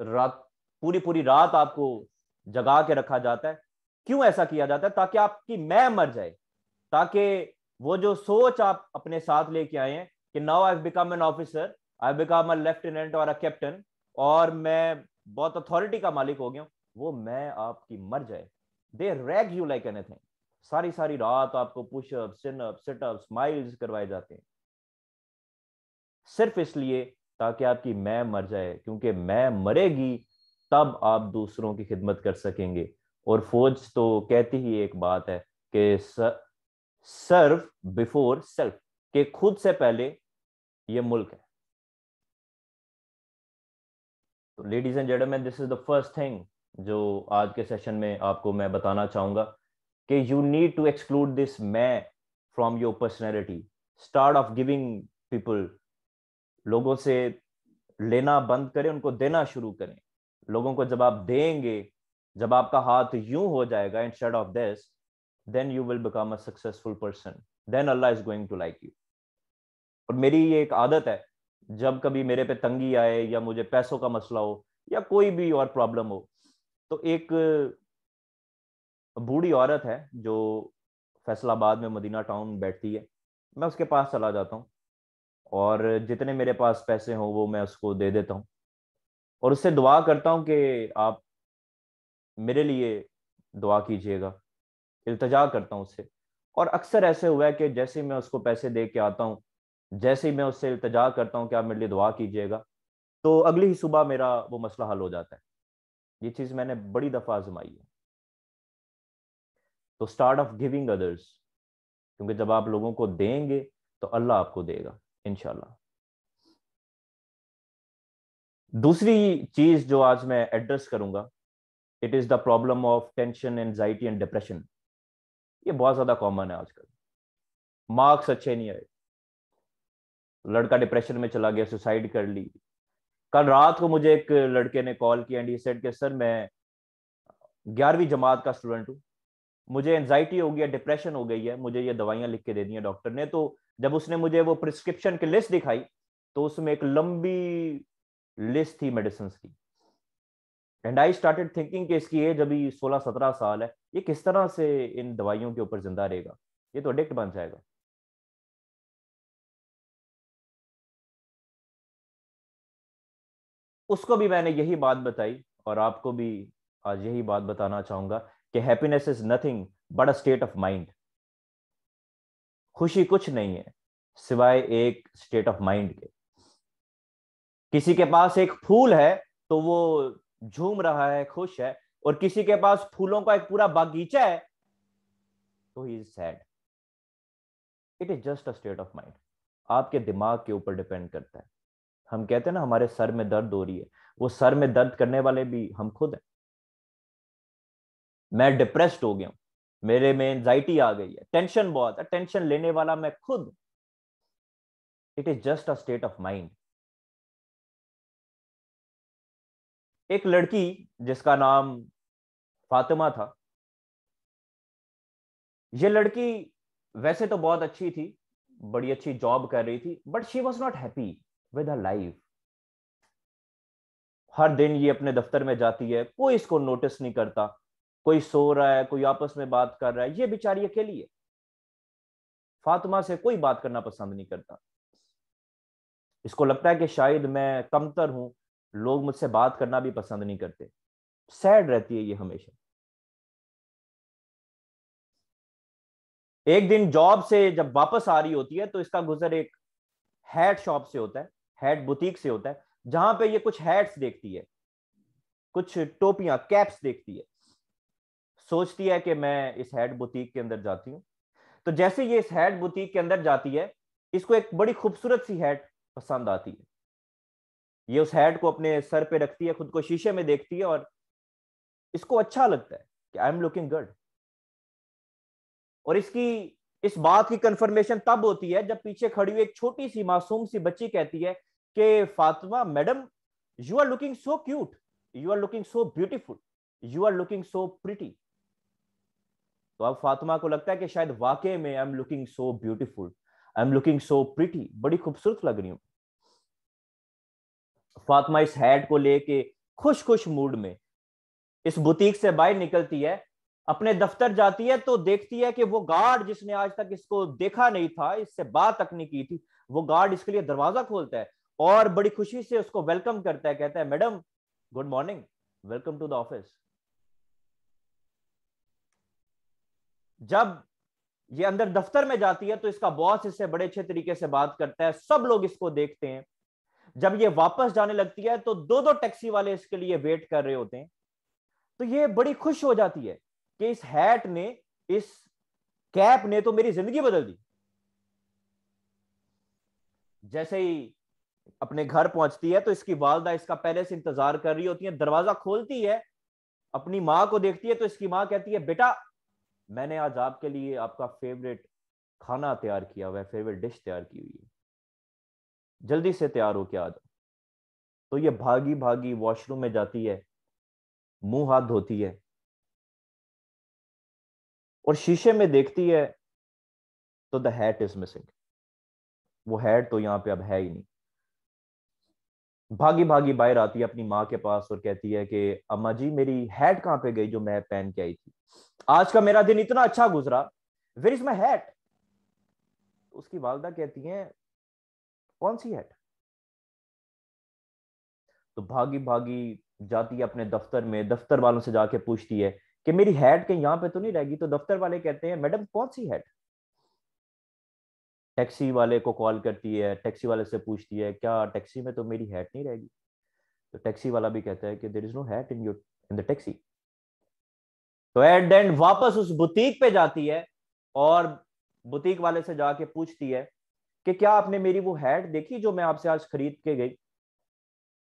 रात, पूरी पूरी रात आपको जगा के रखा जाता है। क्यों ऐसा किया जाता है? ताकि आपकी मैं मर जाए, ताकि वो जो सोच आप अपने साथ लेके आए हैं कि now I become an officer, I become a lieutenant और अ कैप्टन, और मैं बहुत अथॉरिटी का मालिक हो गया हूं, वो मैं आपकी मर जाए। दे रैग यू लाइक एनीथिंग। सारी सारी रात आपको पुशअप, सिनअप, सिटअप, स्माइल्स करवाए जाते हैं, सिर्फ इसलिए ताकि आपकी मैं मर जाए, क्योंकि मैं मरेगी तब आप दूसरों की खिदमत कर सकेंगे। और फौज तो कहती ही एक बात है कि सर्व बिफोर सेल्फ, के खुद से पहले ये मुल्क है। तो ladies and gentleman, this is the first thing जो आज के सेशन में आपको मैं बताना चाहूंगा कि you need to exclude this मैं from your personality. Start of giving people, लोगों से लेना बंद करें, उनको देना शुरू करें। लोगों को जब आप देंगे, जब आपका हाथ यूं हो जाएगा instead of this, then you will become a successful person, then Allah is going to like you. और मेरी ये एक आदत है, जब कभी मेरे पे तंगी आए या मुझे पैसों का मसला हो या कोई भी और प्रॉब्लम हो, तो एक बूढ़ी औरत है जो फैसलाबाद में मदीना टाउन बैठती है, मैं उसके पास चला जाता हूँ और जितने मेरे पास पैसे हों वो मैं उसको दे देता हूँ और उससे दुआ करता हूँ कि आप मेरे लिए दुआ कीजिएगा, इल्तजा करता हूँ उससे। और अक्सर ऐसे हुआ है कि जैसे ही मैं उसको पैसे दे के आता हूँ, जैसे ही मैं उससे इल्तजा करता हूँ कि आप मेरे लिए दुआ कीजिएगा, तो अगली ही सुबह मेरा वो मसला हल हो जाता है। ये चीज़ मैंने बड़ी दफ़ा आजमाई है। तो स्टार्ट ऑफ गिविंग अदर्स, क्योंकि जब आप लोगों को देंगे तो अल्लाह आपको देगा इंशाल्लाह। दूसरी चीज जो आज मैं एड्रेस करूंगा, it is the problem of tension, anxiety and depression. ये बहुत ज्यादा कॉमन है आजकल। मार्क्स अच्छे नहीं आए, लड़का डिप्रेशन में चला गया, सुसाइड कर ली। कल रात को मुझे एक लड़के ने कॉल किया एंड ही सेड कि सर मैं 11वीं जमात का स्टूडेंट हूँ, मुझे एंजाइटी हो गया, डिप्रेशन हो गई है, मुझे ये दवाइयां लिख के दे दी हैं डॉक्टर ने। तो जब उसने मुझे वो प्रिस्क्रिप्शन की लिस्ट दिखाई तो उसमें एक लंबी लिस्ट थी मेडिसिन की। एंड आई स्टार्टेड थिंकिंग कि इसकी एज अभी 16-17 साल है, ये किस तरह से इन दवाइयों के ऊपर जिंदा रहेगा, ये तो एडिक्ट बन जाएगा। उसको भी मैंने यही बात बताई और आपको भी आज यही बात बताना चाहूंगा कि happiness is nothing but a state of mind. खुशी कुछ नहीं है सिवाय एक स्टेट ऑफ माइंड के। किसी के पास एक फूल है तो वो झूम रहा है, खुश है, और किसी के पास फूलों का एक पूरा बागीचा है तो he is sad. It is just a state of mind, आपके दिमाग के ऊपर डिपेंड करता है। हम कहते हैं ना हमारे सर में दर्द हो रही है, वो सर में दर्द करने वाले भी हम खुद हैं। मैं डिप्रेस्ड हो गया हूं, मेरे में एंजाइटी आ गई है, टेंशन बहुत है, टेंशन लेने वाला मैं खुद। It is just a state of mind. एक लड़की जिसका नाम फातिमा था, ये लड़की वैसे तो बहुत अच्छी थी, बड़ी अच्छी जॉब कर रही थी, but she was not happy with her life. हर दिन ये अपने दफ्तर में जाती है, कोई इसको नोटिस नहीं करता, कोई सो रहा है, कोई आपस में बात कर रहा है, ये बेचारी अकेली है। फातिमा से कोई बात करना पसंद नहीं करता। इसको लगता है कि शायद मैं कमतर हूं, लोग मुझसे बात करना भी पसंद नहीं करते। सैड रहती है ये हमेशा। एक दिन जॉब से जब वापस आ रही होती है तो इसका गुजर एक हैट शॉप से होता है, हैट बुटीक से होता है, जहां पे ये कुछ हैट्स देखती है, कुछ टोपियां, कैप्स देखती है। सोचती है कि मैं इस हैट बुटीक के अंदर जाती हूँ। तो जैसे ये इस हैट बुटीक के अंदर जाती है, इसको एक बड़ी खूबसूरत सी हैट पसंद आती है। ये उस हैट को अपने सर पे रखती है, खुद को शीशे में देखती है और इसको अच्छा लगता है कि आई एम लुकिंग गुड। और इसकी इस बात की कंफर्मेशन तब होती है जब पीछे खड़ी हुई एक छोटी सी मासूम सी बच्ची कहती है कि Fatima madam, you are looking so cute, you are looking so beautiful, you are looking so pretty. तो अब फातिमा को लगता है कि शायद वाकई में I am looking so beautiful, I am looking so pretty, बड़ी खूबसूरत लग रही हूँ। फातिमा इस हैट को लेके खुश खुश मूड में इस बुटीक से बाहर निकलती है, अपने दफ्तर जाती है तो देखती है कि वो गार्ड जिसने आज तक इसको देखा नहीं था, इससे बात तक नहीं की थी, वो गार्ड इसके लिए दरवाजा खोलता है और बड़ी खुशी से उसको वेलकम करता है, कहता है madam good morning, welcome to the office. जब ये अंदर दफ्तर में जाती है तो इसका बॉस इससे बड़े अच्छे तरीके से बात करता है, सब लोग इसको देखते हैं। जब ये वापस जाने लगती है तो दो दो टैक्सी वाले इसके लिए वेट कर रहे होते हैं। तो ये बड़ी खुश हो जाती है कि इस हैट ने, इस कैप ने तो मेरी जिंदगी बदल दी। जैसे ही अपने घर पहुंचती है तो इसकी वालदा इसका पहले से इंतजार कर रही होती है, दरवाजा खोलती है, अपनी माँ को देखती है तो इसकी माँ कहती है बेटा मैंने आज आपके लिए आपका फेवरेट खाना तैयार किया हुआ है, फेवरेट डिश तैयार की हुई है, जल्दी से तैयार हो के आ जाओ। तो ये भागी भागी वॉशरूम में जाती है, मुंह हाथ धोती है और शीशे में देखती है तो द हैट इज मिसिंग। वो हैट तो यहां पे अब है ही नहीं। भागी भागी बाहर आती है अपनी माँ के पास और कहती है कि अम्मा जी मेरी हैट कहाँ पे गई जो मैं पहन के आई थी, आज का मेरा दिन इतना अच्छा गुजरा, वेयर इज माई हैट। उसकी वालदा कहती हैं कौन सी हैट। तो भागी भागी जाती है अपने दफ्तर में, दफ्तर वालों से जाके पूछती है कि मेरी हैट कहीं यहाँ पे तो नहीं रहेगी। तो दफ्तर वाले कहते हैं मैडम कौन सी हैट। टैक्सी वाले को कॉल करती है, टैक्सी वाले से पूछती है क्या टैक्सी में तो मेरी हैट नहीं रहेगी। तो टैक्सी वाला भी कहता है कि there is no hat in your in the taxi. तो एट द एंड वापस उस बुटीक पे जाती है और बुटीक वाले से जाके पूछती है कि क्या आपने मेरी वो हैट देखी जो मैं आपसे आज खरीद के गई,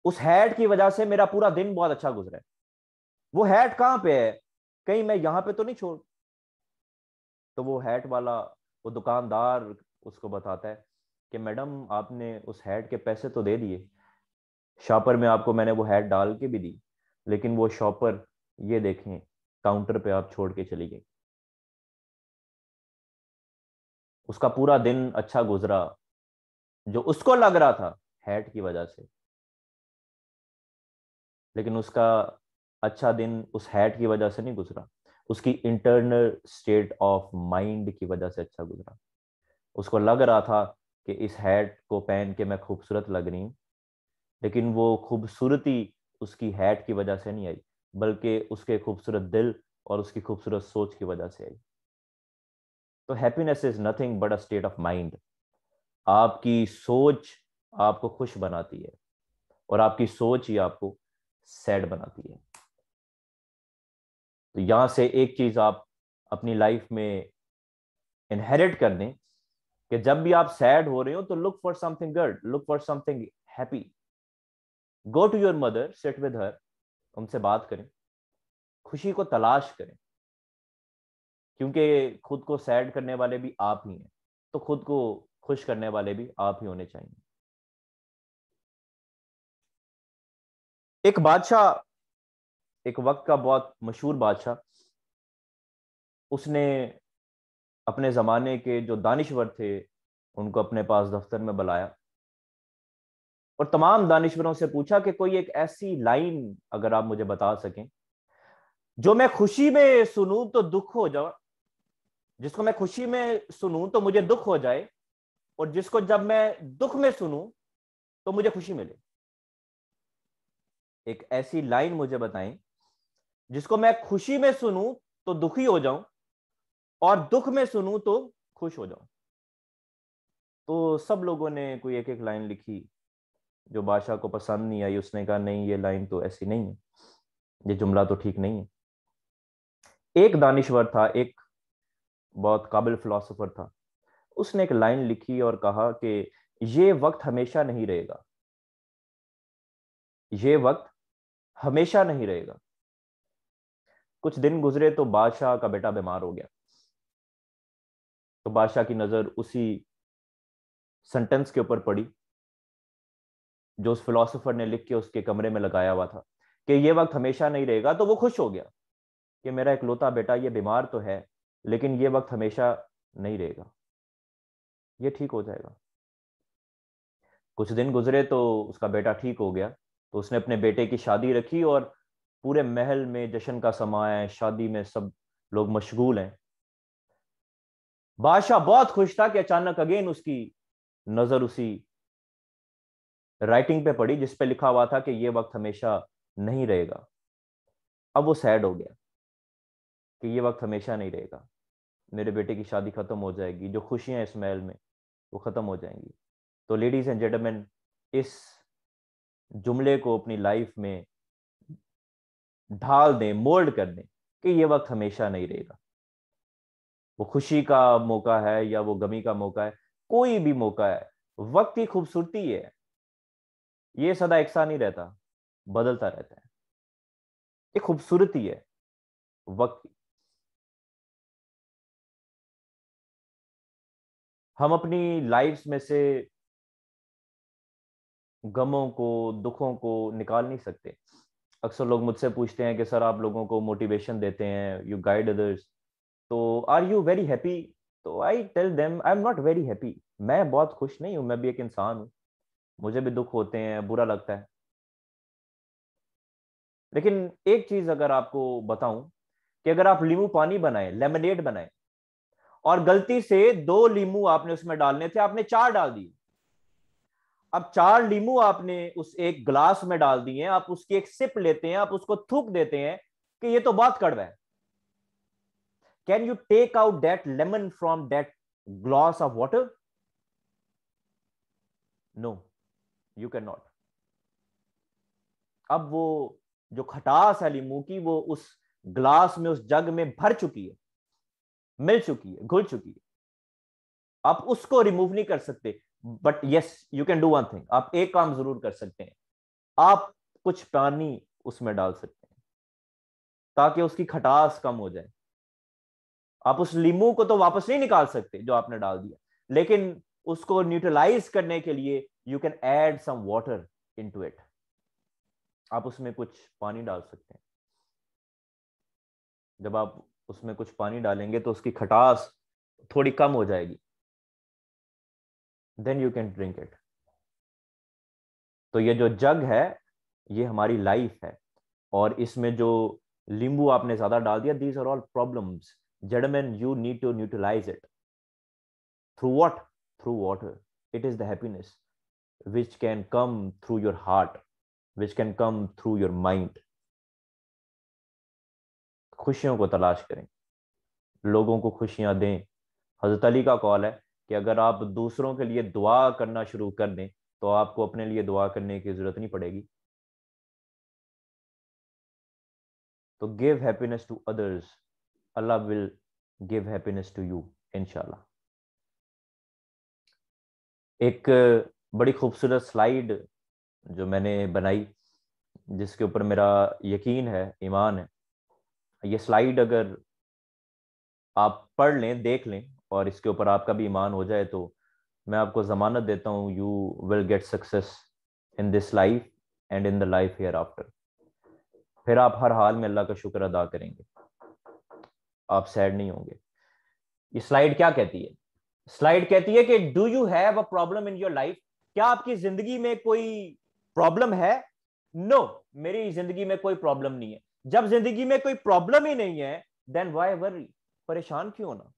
उस हैट की वजह से मेरा पूरा दिन बहुत अच्छा गुजरा है, वो हैट कहाँ पे है, कहीं मैं यहाँ पे तो नहीं छोड़। तो वो हैट वाला, वो दुकानदार उसको बताता है कि मैडम आपने उस हैट के पैसे तो दे दिए, शॉपर में आपको मैंने वो हैट डाल के भी दी, लेकिन वो शॉपर ये देखें काउंटर पे आप छोड़ के चली गई। उसका पूरा दिन अच्छा गुजरा जो उसको लग रहा था हैट की वजह से, लेकिन उसका अच्छा दिन उस हैट की वजह से नहीं गुजरा, उसकी इंटरनल स्टेट ऑफ माइंड की वजह से अच्छा गुजरा। उसको लग रहा था कि इस हैट को पहन के मैं खूबसूरत लग रही हूँ, लेकिन वो खूबसूरती उसकी हैट की वजह से नहीं आई, बल्कि उसके खूबसूरत दिल और उसकी खूबसूरत सोच की वजह से आई। तो happiness is nothing but a state of mind. आपकी सोच आपको खुश बनाती है और आपकी सोच ही आपको सैड बनाती है। तो यहां से एक चीज आप अपनी लाइफ में इनहेरिट कर दें कि जब भी आप सैड हो रहे हो तो look for something good, look for something happy. Go to your mother, sit with her, उनसे बात करें, खुशी को तलाश करें, क्योंकि खुद को सैड करने वाले भी आप ही हैं, तो खुद को खुश करने वाले भी आप ही होने चाहिए। एक बादशाह, एक वक्त का बहुत मशहूर बादशाह, उसने अपने जमाने के जो दानिश्वर थे उनको अपने पास दफ्तर में बुलाया और तमाम दानिश्वरों से पूछा कि कोई एक ऐसी लाइन अगर आप मुझे बता सकें जो मैं खुशी में सुनूं तो दुख हो जाए, जिसको मैं खुशी में सुनूं तो मुझे दुख हो जाए, और जिसको जब मैं दुख में सुनूं तो मुझे खुशी मिले। एक ऐसी लाइन मुझे बताएं जिसको मैं खुशी में सुनूं तो दुखी हो जाऊं और दुख में सुनूं तो खुश हो जाऊं। तो सब लोगों ने कोई एक एक लाइन लिखी। जो बादशाह को पसंद नहीं आई उसने कहा नहीं ये लाइन तो ऐसी नहीं है, ये जुमला तो ठीक नहीं है। एक दानिश्वर था, एक बहुत काबिल फिलोसोफर था, उसने एक लाइन लिखी और कहा कि ये वक्त हमेशा नहीं रहेगा, ये वक्त हमेशा नहीं रहेगा। कुछ दिन गुजरे तो बादशाह का बेटा बीमार हो गया। तो बादशाह की नजर उसी सेंटेंस के ऊपर पड़ी जो उस फिलोसोफर ने लिख के उसके कमरे में लगाया हुआ था कि ये वक्त हमेशा नहीं रहेगा। तो वो खुश हो गया कि मेरा इकलौता बेटा ये बीमार तो है, लेकिन ये वक्त हमेशा नहीं रहेगा, ये ठीक हो जाएगा। कुछ दिन गुजरे तो उसका बेटा ठीक हो गया तो उसने अपने बेटे की शादी रखी और पूरे महल में जश्न का समा है, शादी में सब लोग मशगूल हैं। बादशाह बहुत खुश था कि अचानक अगेन उसकी नजर उसी राइटिंग पे पड़ी जिस पे लिखा हुआ था कि ये वक्त हमेशा नहीं रहेगा। अब वो सैड हो गया कि ये वक्त हमेशा नहीं रहेगा, मेरे बेटे की शादी खत्म हो जाएगी, जो खुशियां इस महल में वो खत्म हो जाएंगी। तो लेडीज एंड जेंटलमैन, इस जुमले को अपनी लाइफ में ढाल दें, मोल्ड कर दें कि ये वक्त हमेशा नहीं रहेगा। वो खुशी का मौका है या वो गमी का मौका है, कोई भी मौका है, वक्त की खूबसूरती है, ये सदा एक सा नहीं रहता, बदलता रहता है। ये खूबसूरती है वक्त की। हम अपनी लाइफ्स में से गमों को, दुखों को निकाल नहीं सकते। अक्सर लोग मुझसे पूछते हैं कि सर आप लोगों को मोटिवेशन देते हैं, यू गाइड अदर्स, तो आर यू वेरी हैप्पी? तो I tell them I am not very happy. मैं बहुत खुश नहीं हूं, मैं भी एक इंसान हूं, मुझे भी दुख होते हैं, बुरा लगता है। लेकिन एक चीज अगर आपको बताऊं कि अगर आप नींबू पानी बनाए, लेमनेड बनाए, और गलती से 2 नींबू आपने उसमें डालने थे, आपने 4 डाल दिए। अब 4 नींबू आपने उस एक ग्लास में डाल दिए, आप उसकी एक सिप लेते हैं, आप उसको थूक देते हैं कि ये तो बहुत कड़वा है। Can you take out that lemon from that glass of water? No, you can not. अब वो जो खटास है नींबू की, वो उस ग्लास में, उस जग में भर चुकी है, मिल चुकी है, घुल चुकी है। आप उसको रिमूव नहीं कर सकते। But yes, you can do one thing, आप एक काम जरूर कर सकते हैं, आप कुछ पानी उसमें डाल सकते हैं ताकि उसकी खटास कम हो जाए। आप उस नींबू को तो वापस नहीं निकाल सकते जो आपने डाल दिया, लेकिन उसको न्यूट्रलाइज करने के लिए you can add some water into it. आप उसमें कुछ पानी डाल सकते हैं। जब आप उसमें कुछ पानी डालेंगे तो उसकी खटास थोड़ी कम हो जाएगी, then you can drink it. तो ये जो जग है, ये हमारी लाइफ है, और इसमें जो नींबू आपने ज्यादा डाल दिया, these are all problems. Gentleman, you need to neutralize it through what? Through water. It is the happiness which can come through your heart, which can come through your mind. खुशियों को तलाश करें, लोगों को खुशियां दें। हजरत अली का कौल है कि अगर आप दूसरों के लिए दुआ करना शुरू कर दें तो आपको अपने लिए दुआ करने की जरूरत नहीं पड़ेगी। तो give happiness to others, Allah will give happiness to you, इंशाल्लाह। एक बड़ी खूबसूरत स्लाइड जो मैंने बनाई, जिसके ऊपर मेरा यकीन है, ईमान है, ये स्लाइड अगर आप पढ़ लें, देख लें, और इसके ऊपर आपका भी ईमान हो जाए, तो मैं आपको जमानत देता हूं, you will get success in this life and in the life here after. फिर आप हर हाल में अल्लाह का शुक्र अदा करेंगे, आप सैड नहीं होंगे। ये स्लाइड क्या कहती है? स्लाइड कहती है कि do you have a problem in your life? क्या आपकी जिंदगी में कोई प्रॉब्लम है? नो, मेरी जिंदगी में कोई प्रॉब्लम नहीं है। जब जिंदगी में कोई प्रॉब्लम ही नहीं है, देन व्हाई वरी? परेशान क्यों होना?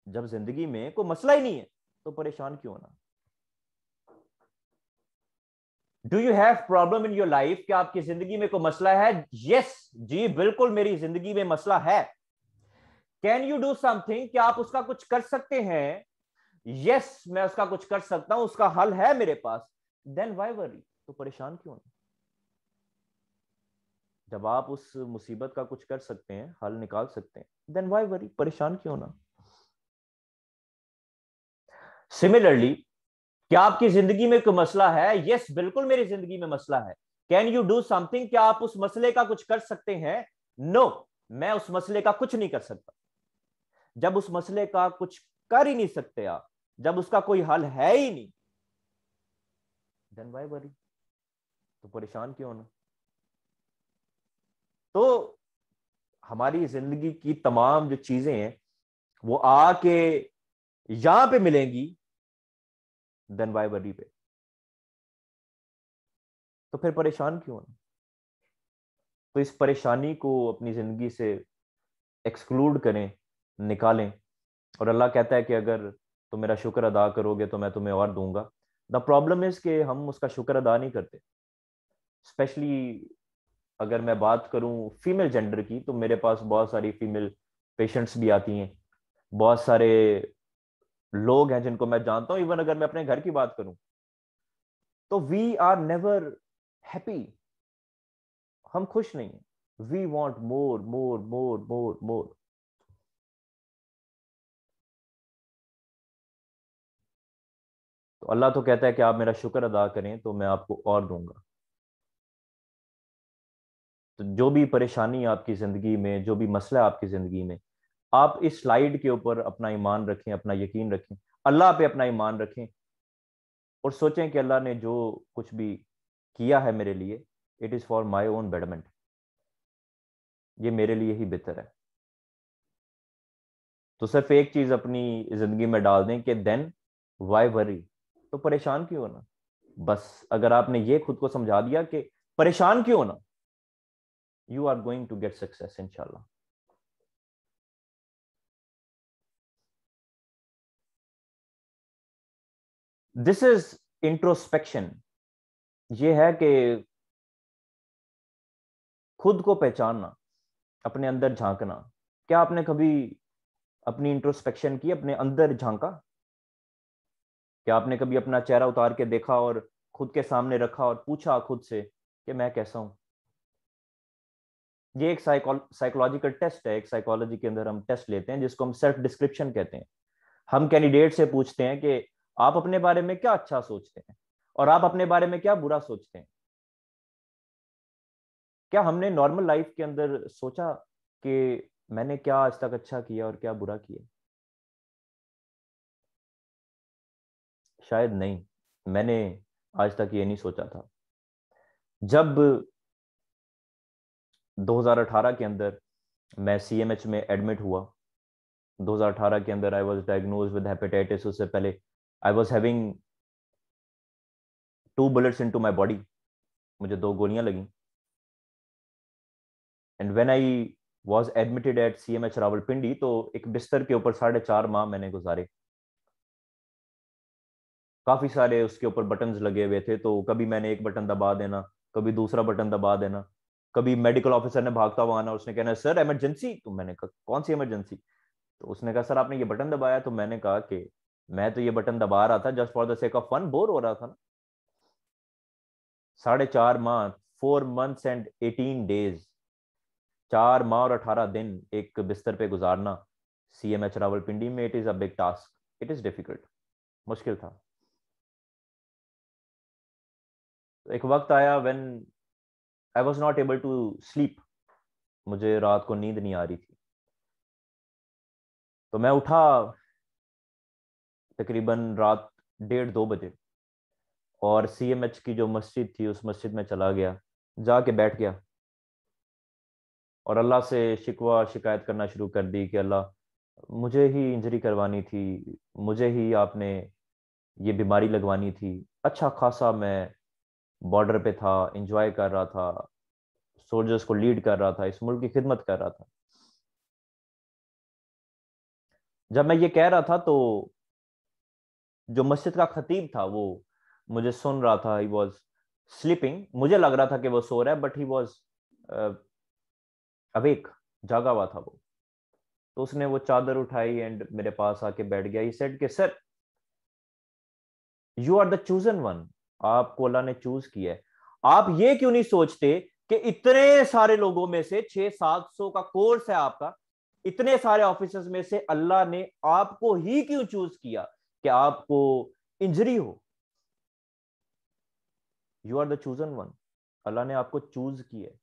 जब जिंदगी में कोई मसला ही नहीं है तो परेशान क्यों होना? Do you have problem in your life? क्या आपकी जिंदगी में कोई मसला है? यस, जी बिल्कुल, मेरी जिंदगी में मसला है। Can you do something? क्या आप उसका कुछ कर सकते हैं? यस, मैं उसका कुछ कर सकता हूं, उसका हल है मेरे पास। Then why worry? तो परेशान क्यों होना? जब आप उस मुसीबत का कुछ कर सकते हैं, हल निकाल सकते हैं, देन व्हाई वरी? परेशान क्यों होना? सिमिलरली, क्या आपकी जिंदगी में कोई मसला है? यस, बिल्कुल मेरी जिंदगी में मसला है। Can you do something? क्या आप उस मसले का कुछ कर सकते हैं? नो, मैं उस मसले का कुछ नहीं कर सकता। जब उस मसले का कुछ कर ही नहीं सकते आप, जब उसका कोई हल है ही नहीं, देन व्हाई वरी? तो परेशान क्यों होना? तो हमारी जिंदगी की तमाम जो चीजें हैं वो आके यहां पे मिलेंगी, देन व्हाई वरी पे। तो फिर परेशान क्यों होना? तो इस परेशानी को अपनी जिंदगी से एक्सक्लूड करें, निकालें। और अल्लाह कहता है कि अगर तुम मेरा शुक्र अदा करोगे तो मैं तुम्हें और दूंगा। द प्रॉब्लम इज कि हम उसका शुक्र अदा नहीं करते। स्पेशली अगर मैं बात करूं फीमेल जेंडर की, तो मेरे पास बहुत सारी फीमेल पेशेंट्स भी आती हैं, बहुत सारे लोग हैं जिनको मैं जानता हूं। इवन अगर मैं अपने घर की बात करूं, तो वी आर नेवर हैप्पी। हम खुश नहीं हैं। वी वॉन्ट मोर मोर मोर मोर मोर। तो अल्लाह तो कहता है कि आप मेरा शुक्र अदा करें तो मैं आपको और दूंगा। तो जो भी परेशानी है आपकी जिंदगी में, जो भी मसला है आपकी जिंदगी में, आप इस स्लाइड के ऊपर अपना ईमान रखें, अपना यकीन रखें, अल्लाह पे अपना ईमान रखें, और सोचें कि अल्लाह ने जो कुछ भी किया है मेरे लिए, it is for my own betterment. ये मेरे लिए ही बेहतर है। तो सिर्फ एक चीज अपनी जिंदगी में डाल दें कि देन वाई वरी। तो परेशान क्यों होना? बस अगर आपने ये खुद को समझा दिया कि परेशान क्यों होना, you are going to get success इंशाल्लाह। This is introspection. ये है कि खुद को पहचानना, अपने अंदर झांकना। क्या आपने कभी अपनी इंट्रोस्पेक्शन की, अपने अंदर झांका? क्या आपने कभी अपना चेहरा उतार के देखा और खुद के सामने रखा और पूछा खुद से कि मैं कैसा हूं? ये एक साइकोलॉजिकल टेस्ट है। एक साइकोलॉजी के अंदर हम टेस्ट लेते हैं जिसको हम सेल्फ डिस्क्रिप्शन कहते हैं। हम कैंडिडेट से पूछते हैं कि आप अपने बारे में क्या अच्छा सोचते हैं और आप अपने बारे में क्या बुरा सोचते हैं। क्या हमने नॉर्मल लाइफ के अंदर सोचा कि मैंने क्या आज तक अच्छा किया और क्या बुरा किया? शायद नहीं। मैंने आज तक ये नहीं सोचा था। जब 2018 के अंदर मैं सीएमएच में एडमिट हुआ, 2018 के अंदर I was diagnose with hepatitis. उससे पहले I was having 2 bullets into my body. मुझे 2 गोलियां लगी। And when I was admitted at CMH Rawalpindi, तो एक बिस्तर के ऊपर 4.5 माह मैंने गुजारे। काफी सारे उसके ऊपर बटन्स लगे हुए थे, तो कभी मैंने एक बटन दबा देना, कभी दूसरा बटन दबा देना। कभी मेडिकल ऑफिसर ने भागता हुआ आना, उसने कहना सर इमरजेंसी। तो मैंने कहा कौन सी इमरजेंसी? तो उसने कहा सर आपने ये बटन दबाया। तो मैंने कहा कि मैं तो ये बटन दबा रहा था just for the sake of fun, bore हो रहा था ना। 4.5 माह, 4 months and 18 days, 4 माह और 18 दिन एक बिस्तर पे गुजारना सीएमएच रावलपिंडी में, it is a big task, it is difficult, मुश्किल था। तो एक वक्त आया when I was not able to sleep. मुझे रात को नींद नहीं आ रही थी। तो मैं उठा तकरीबन रात 1:30-2 बजे, और सीएमएच की जो मस्जिद थी उस मस्जिद में चला गया, जाके बैठ गया और अल्लाह से शिकवा शिकायत करना शुरू कर दी कि अल्लाह मुझे ही इंजरी करवानी थी, मुझे ही आपने ये बीमारी लगवानी थी। अच्छा खासा मैं बॉर्डर पे था, एंजॉय कर रहा था, सोल्जर्स को लीड कर रहा था, इस मुल्क की खिदमत कर रहा था। जब मैं ये कह रहा था, तो जो मस्जिद का खतीब था वो मुझे सुन रहा था। He was sleeping. मुझे लग रहा था कि वो सो रहा है, बट ही वॉज अवेक, जागा हुआ था वो। तो उसने वो चादर उठाई एंड मेरे पास आके बैठ गया। ही सेड कि sir you are the chosen one. आपको अल्लाह ने चूज किया है। आप ये क्यों नहीं सोचते कि इतने सारे लोगों में से, 600-700 का कोर्स है आपका, इतने सारे ऑफिसर्स में से अल्लाह ने आपको ही क्यों चूज किया कि आपको इंजरी हो? You are the chosen one. Allah ने आपको चूज किया है,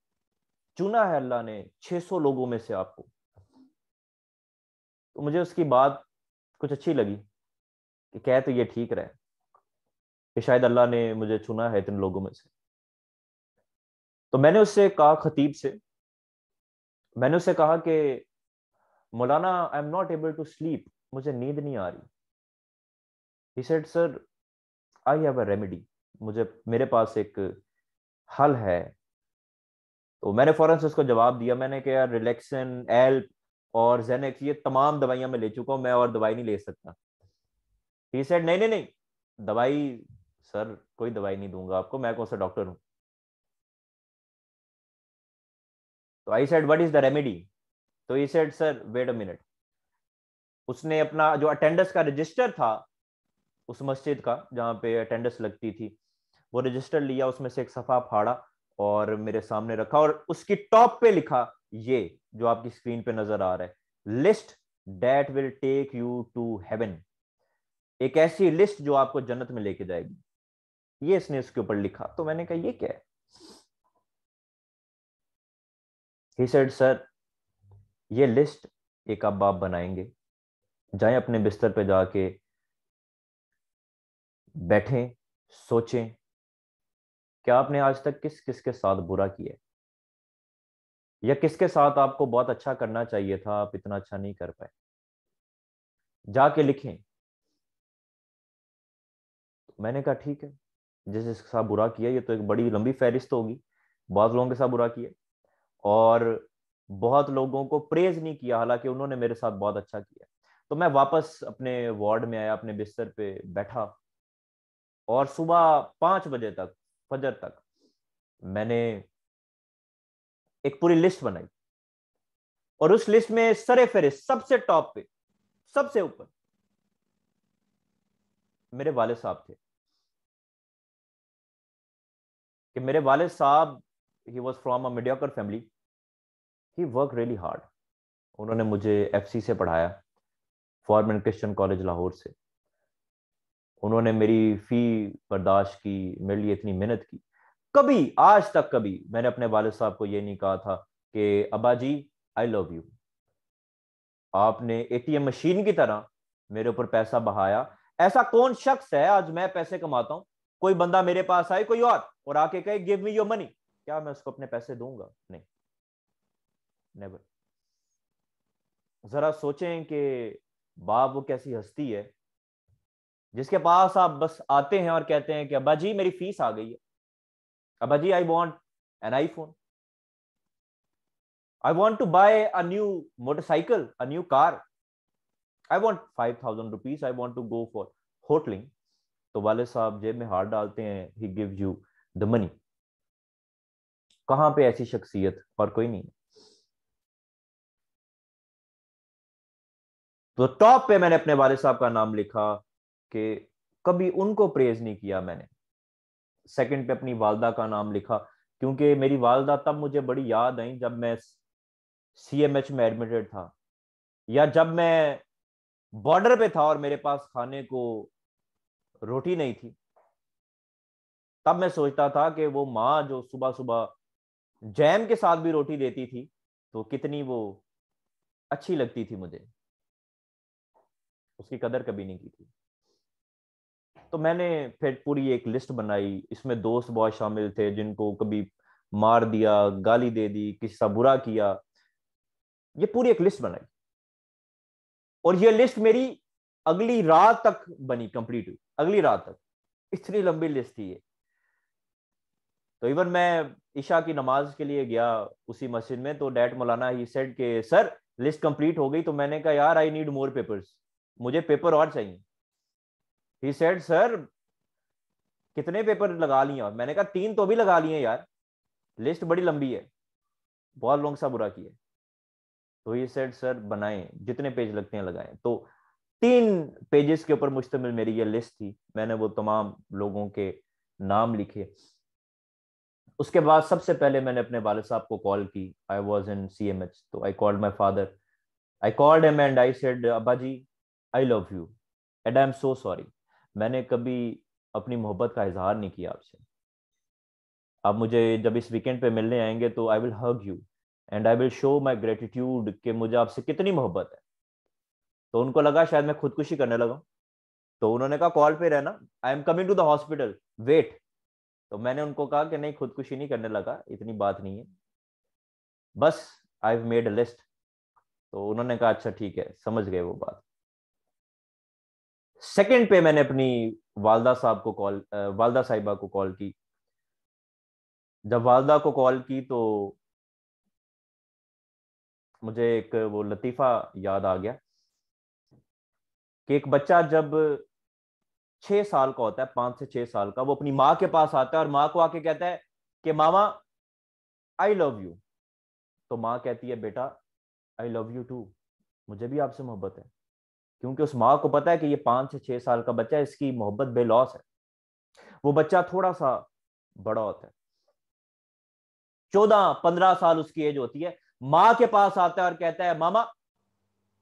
चुना है अल्लाह ने 600 लोगों में से आपको। तो मुझे उसकी बात कुछ अच्छी लगी कि कह तो ये ठीक रहे कि शायद अल्लाह ने मुझे चुना है इतने लोगों में से। तो मैंने उससे कहा, खतीब से मैंने उससे कहा कि मौलाना I am not able to sleep, मुझे नींद नहीं आ रही। He said sir I have a remedy. मुझे मेरे पास एक हल है। तो मैंने फौरन से उसको जवाब दिया, मैंने कहा यार रिलैक्सन, एल्प और जेनेक्स ये तमाम दवाइयां मैं ले चुका हूं, मैं और दवाई नहीं ले सकता। ही सेड नहीं नहीं नहीं, दवाई सर कोई दवाई नहीं दूंगा आपको, मैं कौन सा डॉक्टर हूं। तो I said what is the remedy. तो he said sir wait a minute. उसने अपना जो अटेंडेंस का रजिस्टर था उस मस्जिद का जहाँ पे अटेंडेंस लगती थी, वो रजिस्टर लिया, उसमें से एक सफा फाड़ा और मेरे सामने रखा, और उसकी टॉप पे लिखा ये जो आपकी स्क्रीन पे नजर आ रहा है, list that will take you to heaven. एक ऐसी लिस्ट जो आपको जन्नत में लेके जाएगी, ये इसने उसके ऊपर लिखा। तो मैंने कहा ये क्या है। ही सेड सर ये लिस्ट एक अब आप बनाएंगे, जाएं अपने बिस्तर पे जाके बैठें, सोचें क्या आपने आज तक किस किस के साथ बुरा किया है, या किसके साथ आपको बहुत अच्छा करना चाहिए था आप इतना अच्छा नहीं कर पाए, जाके लिखें। तो मैंने कहा ठीक है, जिस जिसके साथ बुरा किया, ये तो एक बड़ी लंबी फहरिस्त होगी, बहुत लोगों के साथ बुरा किया और बहुत लोगों को प्रेज नहीं किया, हालांकि उन्होंने मेरे साथ बहुत अच्छा किया। तो मैं वापस अपने वार्ड में आया, अपने बिस्तर पे बैठा, और सुबह 5 बजे तक, फजर तक, मैंने एक पूरी लिस्ट बनाई। और उस लिस्ट में सरे फहरिस्त सबसे टॉप पे, सबसे ऊपर मेरे वाले साहब थे। कि मेरे वाले साहब, he was from a mediocre family, he work really hard. उन्होंने मुझे एफसी से पढ़ाया, फॉर्मन क्रिश्चियन कॉलेज लाहौर से। उन्होंने मेरी फी बर्दाश्त की, मेरे लिए इतनी मेहनत की। कभी आज तक कभी मैंने अपने वालिद साहब को ये नहीं कहा था कि अब्बा जी आई लव यू, आपने एटीएम मशीन की तरह मेरे ऊपर पैसा बहाया। ऐसा कौन शख्स है, आज मैं पैसे कमाता हूं, कोई बंदा मेरे पास आए कोई और आके कहे गिव मी योर मनी, क्या मैं उसको अपने पैसे दूंगा? नहीं, नेवर। जरा सोचें कि बाप वो कैसी हस्ती है जिसके पास आप बस आते हैं और कहते हैं कि अब्बा जी मेरी फीस आ गई है, अब्बा जी I want an iPhone, I want to buy a new motorcycle, a new car, I want 5,000 rupees, I want to go for hotelling. तो वाले साहब जेब में हाथ डालते हैं, he give you the money. कहां पे ऐसी शख्सियत, और कोई नहीं। तो टॉप पे मैंने अपने वाले साहब का नाम लिखा कि कभी उनको प्रेज नहीं किया मैंने। सेकंड पे अपनी वालदा का नाम लिखा, क्योंकि मेरी वालदा तब मुझे बड़ी याद आई जब मैं सीएमएच में एडमिटेड था, या जब मैं बॉर्डर पे था और मेरे पास खाने को रोटी नहीं थी। तब मैं सोचता था कि वो माँ जो सुबह सुबह जैम के साथ भी रोटी देती थी, तो कितनी वो अच्छी लगती थी मुझे, उसकी कदर कभी नहीं की थी। तो मैंने फिर पूरी एक लिस्ट बनाई, इसमें दोस्त बहुत शामिल थे जिनको कभी मार दिया, गाली दे दी, किसी से बुरा किया, ये पूरी एक लिस्ट बनाई। और ये लिस्ट मेरी अगली रात तक बनी, कंप्लीट हुई अगली रात तक, इतनी लंबी लिस्ट थी ये। तो इवन मैं ईशा की नमाज के लिए गया उसी मस्जिद में, तो डैड मौलाना ही सेड के सर लिस्ट कंप्लीट हो गई। तो मैंने कहा यार आई नीड मोर पेपर्स, मुझे पेपर और चाहिए। ही सेड सर कितने पेपर लगा लिए? और मैंने कहा 3 तो भी लगा लिए यार, लिस्ट बड़ी लंबी है, बहुत लोगों सा बुरा किया। तो ये सेड सर बनाएं, जितने पेज लगते हैं लगाएं। तो 3 पेजेस के ऊपर मुश्तमिल मेरी ये लिस्ट थी, मैंने वो तमाम लोगों के नाम लिखे। उसके बाद सबसे पहले मैंने अपने वालिद साहब को कॉल की, आई वॉज इन सीएमएच, तो I called my father, I called him and I said अब्बा जी I love you and I am so sorry, मैंने कभी अपनी मोहब्बत का इजहार नहीं किया आपसे। आप मुझे जब इस वीकेंड पे मिलने आएंगे तो I will hug you and I will show my gratitude कि मुझे आपसे कितनी मोहब्बत है। तो उनको लगा शायद मैं खुदकुशी करने लगा, तो उन्होंने कहा कॉल पे रहना, I am coming to the hospital wait. तो मैंने उनको कहा कि नहीं, खुदकुशी नहीं करने लगा, इतनी बात नहीं है, बस आई मेड अ लिस्ट। तो उन्होंने कहा अच्छा ठीक है, समझ गए वो बात। सेकंड पे मैंने अपनी वालदा साहब को कॉल वालदा साहिबा को कॉल की, जब वालदा को कॉल की तो मुझे एक वो लतीफा याद आ गया कि एक बच्चा जब 6 साल का होता है, 5 से 6 साल का, वो अपनी माँ के पास आता है और माँ को आके कहता है कि मामा आई लव यू। तो माँ कहती है बेटा आई लव यू टू, मुझे भी आपसे मोहब्बत है। क्योंकि उस माँ को पता है कि ये 5 से 6 साल का बच्चा है, इसकी मोहब्बत बेलौस है। वो बच्चा थोड़ा सा बड़ा होता है, 14-15 साल उसकी एज होती है, माँ के पास आता है और कहता है मामा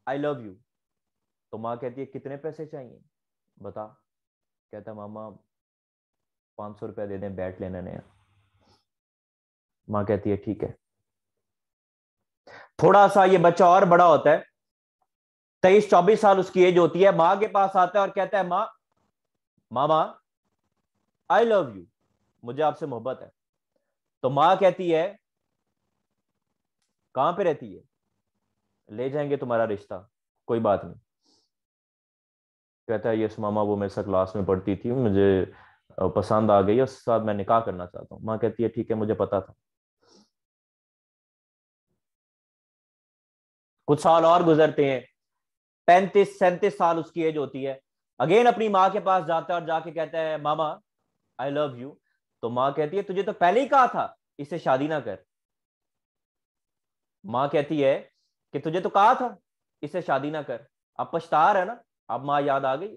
आई लव यू। तो माँ कहती है कितने पैसे चाहिए बता। कहता है मामा 500 रुपया दे दें, बैट लेने ने। माँ कहती है ठीक है। थोड़ा सा ये बच्चा और बड़ा होता है, 23-24 साल उसकी एज होती है, माँ के पास आता है और कहता है माँ मामा आई लव यू, मुझे आपसे मोहब्बत है। तो माँ कहती है कहां पे रहती है, ले जाएंगे तुम्हारा रिश्ता, कोई बात नहीं। कहता है यस मामा, वो मेरे साथ क्लास में पढ़ती थी, मुझे पसंद आ गई, उसके साथ मैं निकाह करना चाहता हूँ। माँ कहती है ठीक है, मुझे पता था। कुछ साल और गुजरते हैं, 35-37 साल उसकी एज होती है, अगेन अपनी माँ के पास जाता है और जाके कहता है मामा आई लव यू। तो माँ कहती है तुझे तो पहले ही कहा था इससे शादी ना कर। माँ कहती है कि तुझे तो कहा था इससे शादी ना कर, अब पछता रहा है ना। अब माँ याद आ गई।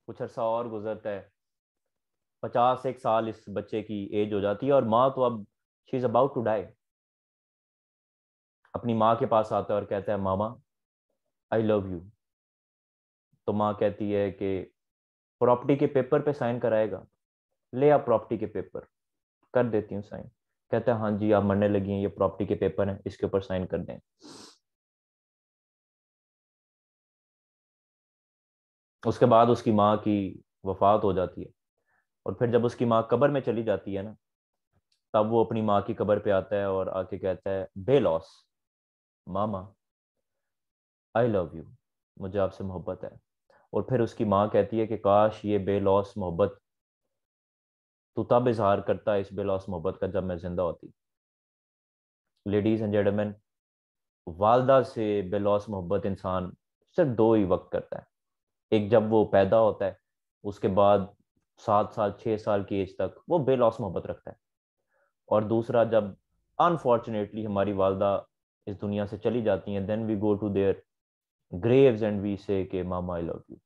कुछ अरसा और गुजरता है, 51 साल इस बच्चे की एज हो जाती है और माँ तो अब she is about to die. अपनी माँ के पास आता है और कहता है मामा आई लव यू। तो माँ कहती है कि प्रॉपर्टी के पेपर पे साइन कराएगा, ले आप प्रॉपर्टी के पेपर, कर देती हूँ साइन। कहता है हाँ जी, आप मरने लगी हैं, ये प्रॉपर्टी के पेपर हैं, इसके ऊपर साइन कर दें। उसके बाद उसकी माँ की वफात हो जाती है। और फिर जब उसकी माँ कब्र में चली जाती है ना, तब वो अपनी माँ की कब्र पे आता है और आके कहता है बेलॉस मामा आई लव यू, मुझे आपसे मोहब्बत है। और फिर उसकी माँ कहती है कि काश ये बेलॉस मोहब्बत तू तब इजहार करता इस बेलॉस मोहब्बत का जब मैं जिंदा होती। लेडीज एंड जेंटलमैन, वालदा से बेलौस मोहब्बत इंसान सिर्फ दो ही वक्त करता है। एक जब वो पैदा होता है, उसके बाद 7 साल 6 साल की एज तक वो बेलौस मोहब्बत रखता है। और दूसरा जब अनफॉर्चुनेटली हमारी वालदा इस दुनिया से चली जाती हैं, then we go to their graves and we say के मामा आई लव यू।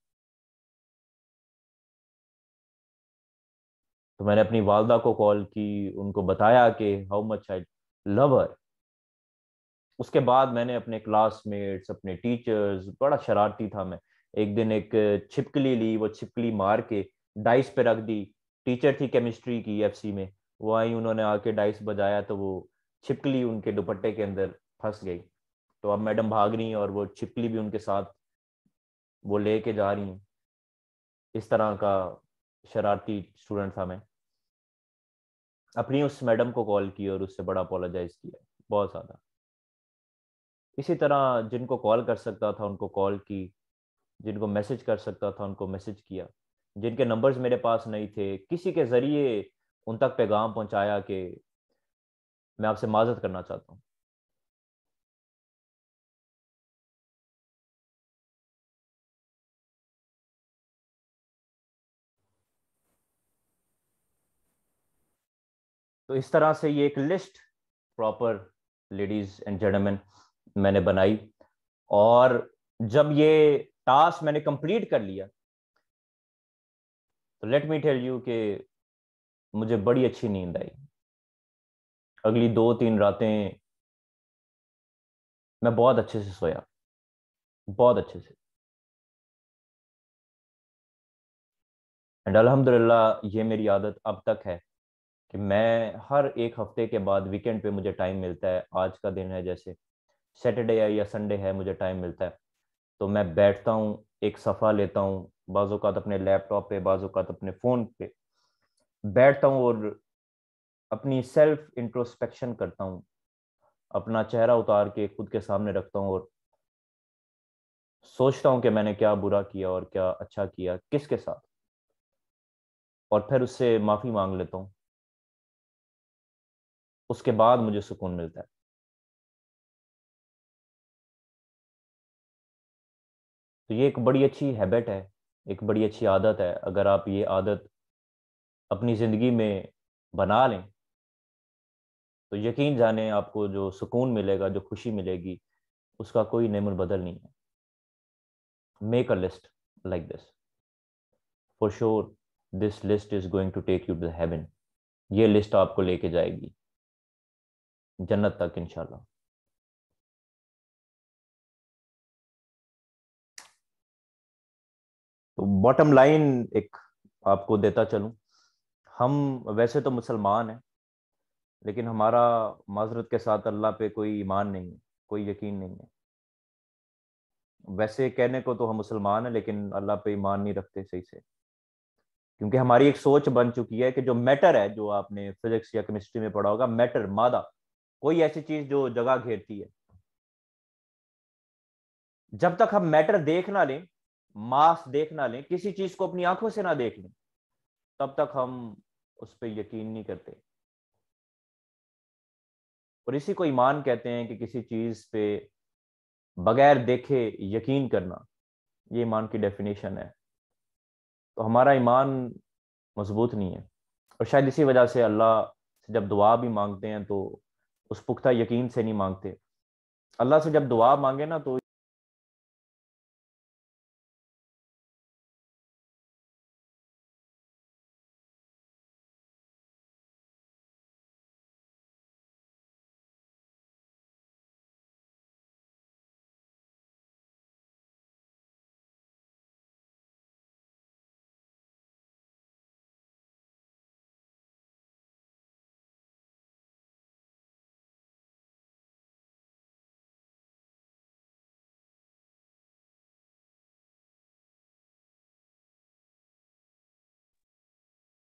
तो मैंने अपनी वालदा को कॉल की, उनको बताया कि हाउ मच आई लव हर। उसके बाद मैंने अपने क्लासमेट्स, अपने टीचर्स, बड़ा शरारती था मैं, एक दिन एक छिपकली ली, वो छिपकली मार के डाइस पे रख दी। टीचर थी केमिस्ट्री की एफसी में, वो आई, उन्होंने आके डाइस बजाया तो वो छिपकली उनके दुपट्टे के अंदर फंस गई। तो अब मैडम भाग रही हैं और वो छिपकली भी उनके साथ वो लेके जा रही हैं। इस तरह का शरारती स्टूडेंट था मैं। अपनी उस मैडम को कॉल की और उससे बड़ा अपोलोजाइज किया, बहुत ज़्यादा। इसी तरह जिनको कॉल कर सकता था उनको कॉल की, जिनको मैसेज कर सकता था उनको मैसेज किया, जिनके नंबर्स मेरे पास नहीं थे किसी के जरिए उन तक पैगाम पहुंचाया कि मैं आपसे माजरत करना चाहता हूँ। तो इस तरह से ये एक list proper, ladies and gentleman, मैंने बनाई। और जब ये टास्क मैंने कंप्लीट कर लिया तो लेट मी टेल यू कि मुझे बड़ी अच्छी नींद आई। अगली 2-3 रातें मैं बहुत अच्छे से सोया, बहुत अच्छे से। एंड अल्हम्दुलिल्लाह ये मेरी आदत अब तक है कि मैं हर एक हफ्ते के बाद वीकेंड पे मुझे टाइम मिलता है, आज का दिन है जैसे सैटरडे है या संडे है, मुझे टाइम मिलता है तो मैं बैठता हूँ, एक सफ़ा लेता हूँ, बाज़-औक़ात अपने लैपटॉप पे, बाज़-औक़ात अपने फ़ोन पे बैठता हूँ और अपनी सेल्फ इंट्रोस्पेक्शन करता हूँ। अपना चेहरा उतार के खुद के सामने रखता हूँ और सोचता हूँ कि मैंने क्या बुरा किया और क्या अच्छा किया, किसके साथ। और फिर उससे माफी मांग लेता हूँ, उसके बाद मुझे सुकून मिलता है। तो ये एक बड़ी अच्छी हैबिट है, एक बड़ी अच्छी आदत है। अगर आप ये आदत अपनी जिंदगी में बना लें तो यकीन जाने आपको जो सुकून मिलेगा, जो खुशी मिलेगी, उसका कोई नेमुल बदल नहीं है। Make a list like this, for sure this list is going to take you to heaven. ये लिस्ट आपको लेके जाएगी जन्नत तक इंशाल्लाह। तो बॉटम लाइन एक आपको देता चलूं, हम वैसे तो मुसलमान हैं, लेकिन हमारा माजरत के साथ अल्लाह पे कोई ईमान नहीं है, कोई यकीन नहीं है। वैसे कहने को तो हम मुसलमान हैं, लेकिन अल्लाह पे ईमान नहीं रखते सही से, क्योंकि हमारी एक सोच बन चुकी है कि जो मैटर है, जो आपने फिजिक्स या केमिस्ट्री में पढ़ा होगा, मैटर, मादा, कोई ऐसी चीज जो जगह घेरती है, जब तक हम मैटर देख ना लें, मास देख ना लें, किसी चीज को अपनी आंखों से ना देख लें, तब तक हम उस पर यकीन नहीं करते। और इसी को ईमान कहते हैं, कि किसी चीज पे बगैर देखे यकीन करना, ये ईमान की डेफिनेशन है। तो हमारा ईमान मजबूत नहीं है, और शायद इसी वजह से अल्लाह से जब दुआ भी मांगते हैं तो उस पुख्ता यकीन से नहीं मांगते। अल्लाह से जब दुआ मांगे ना तो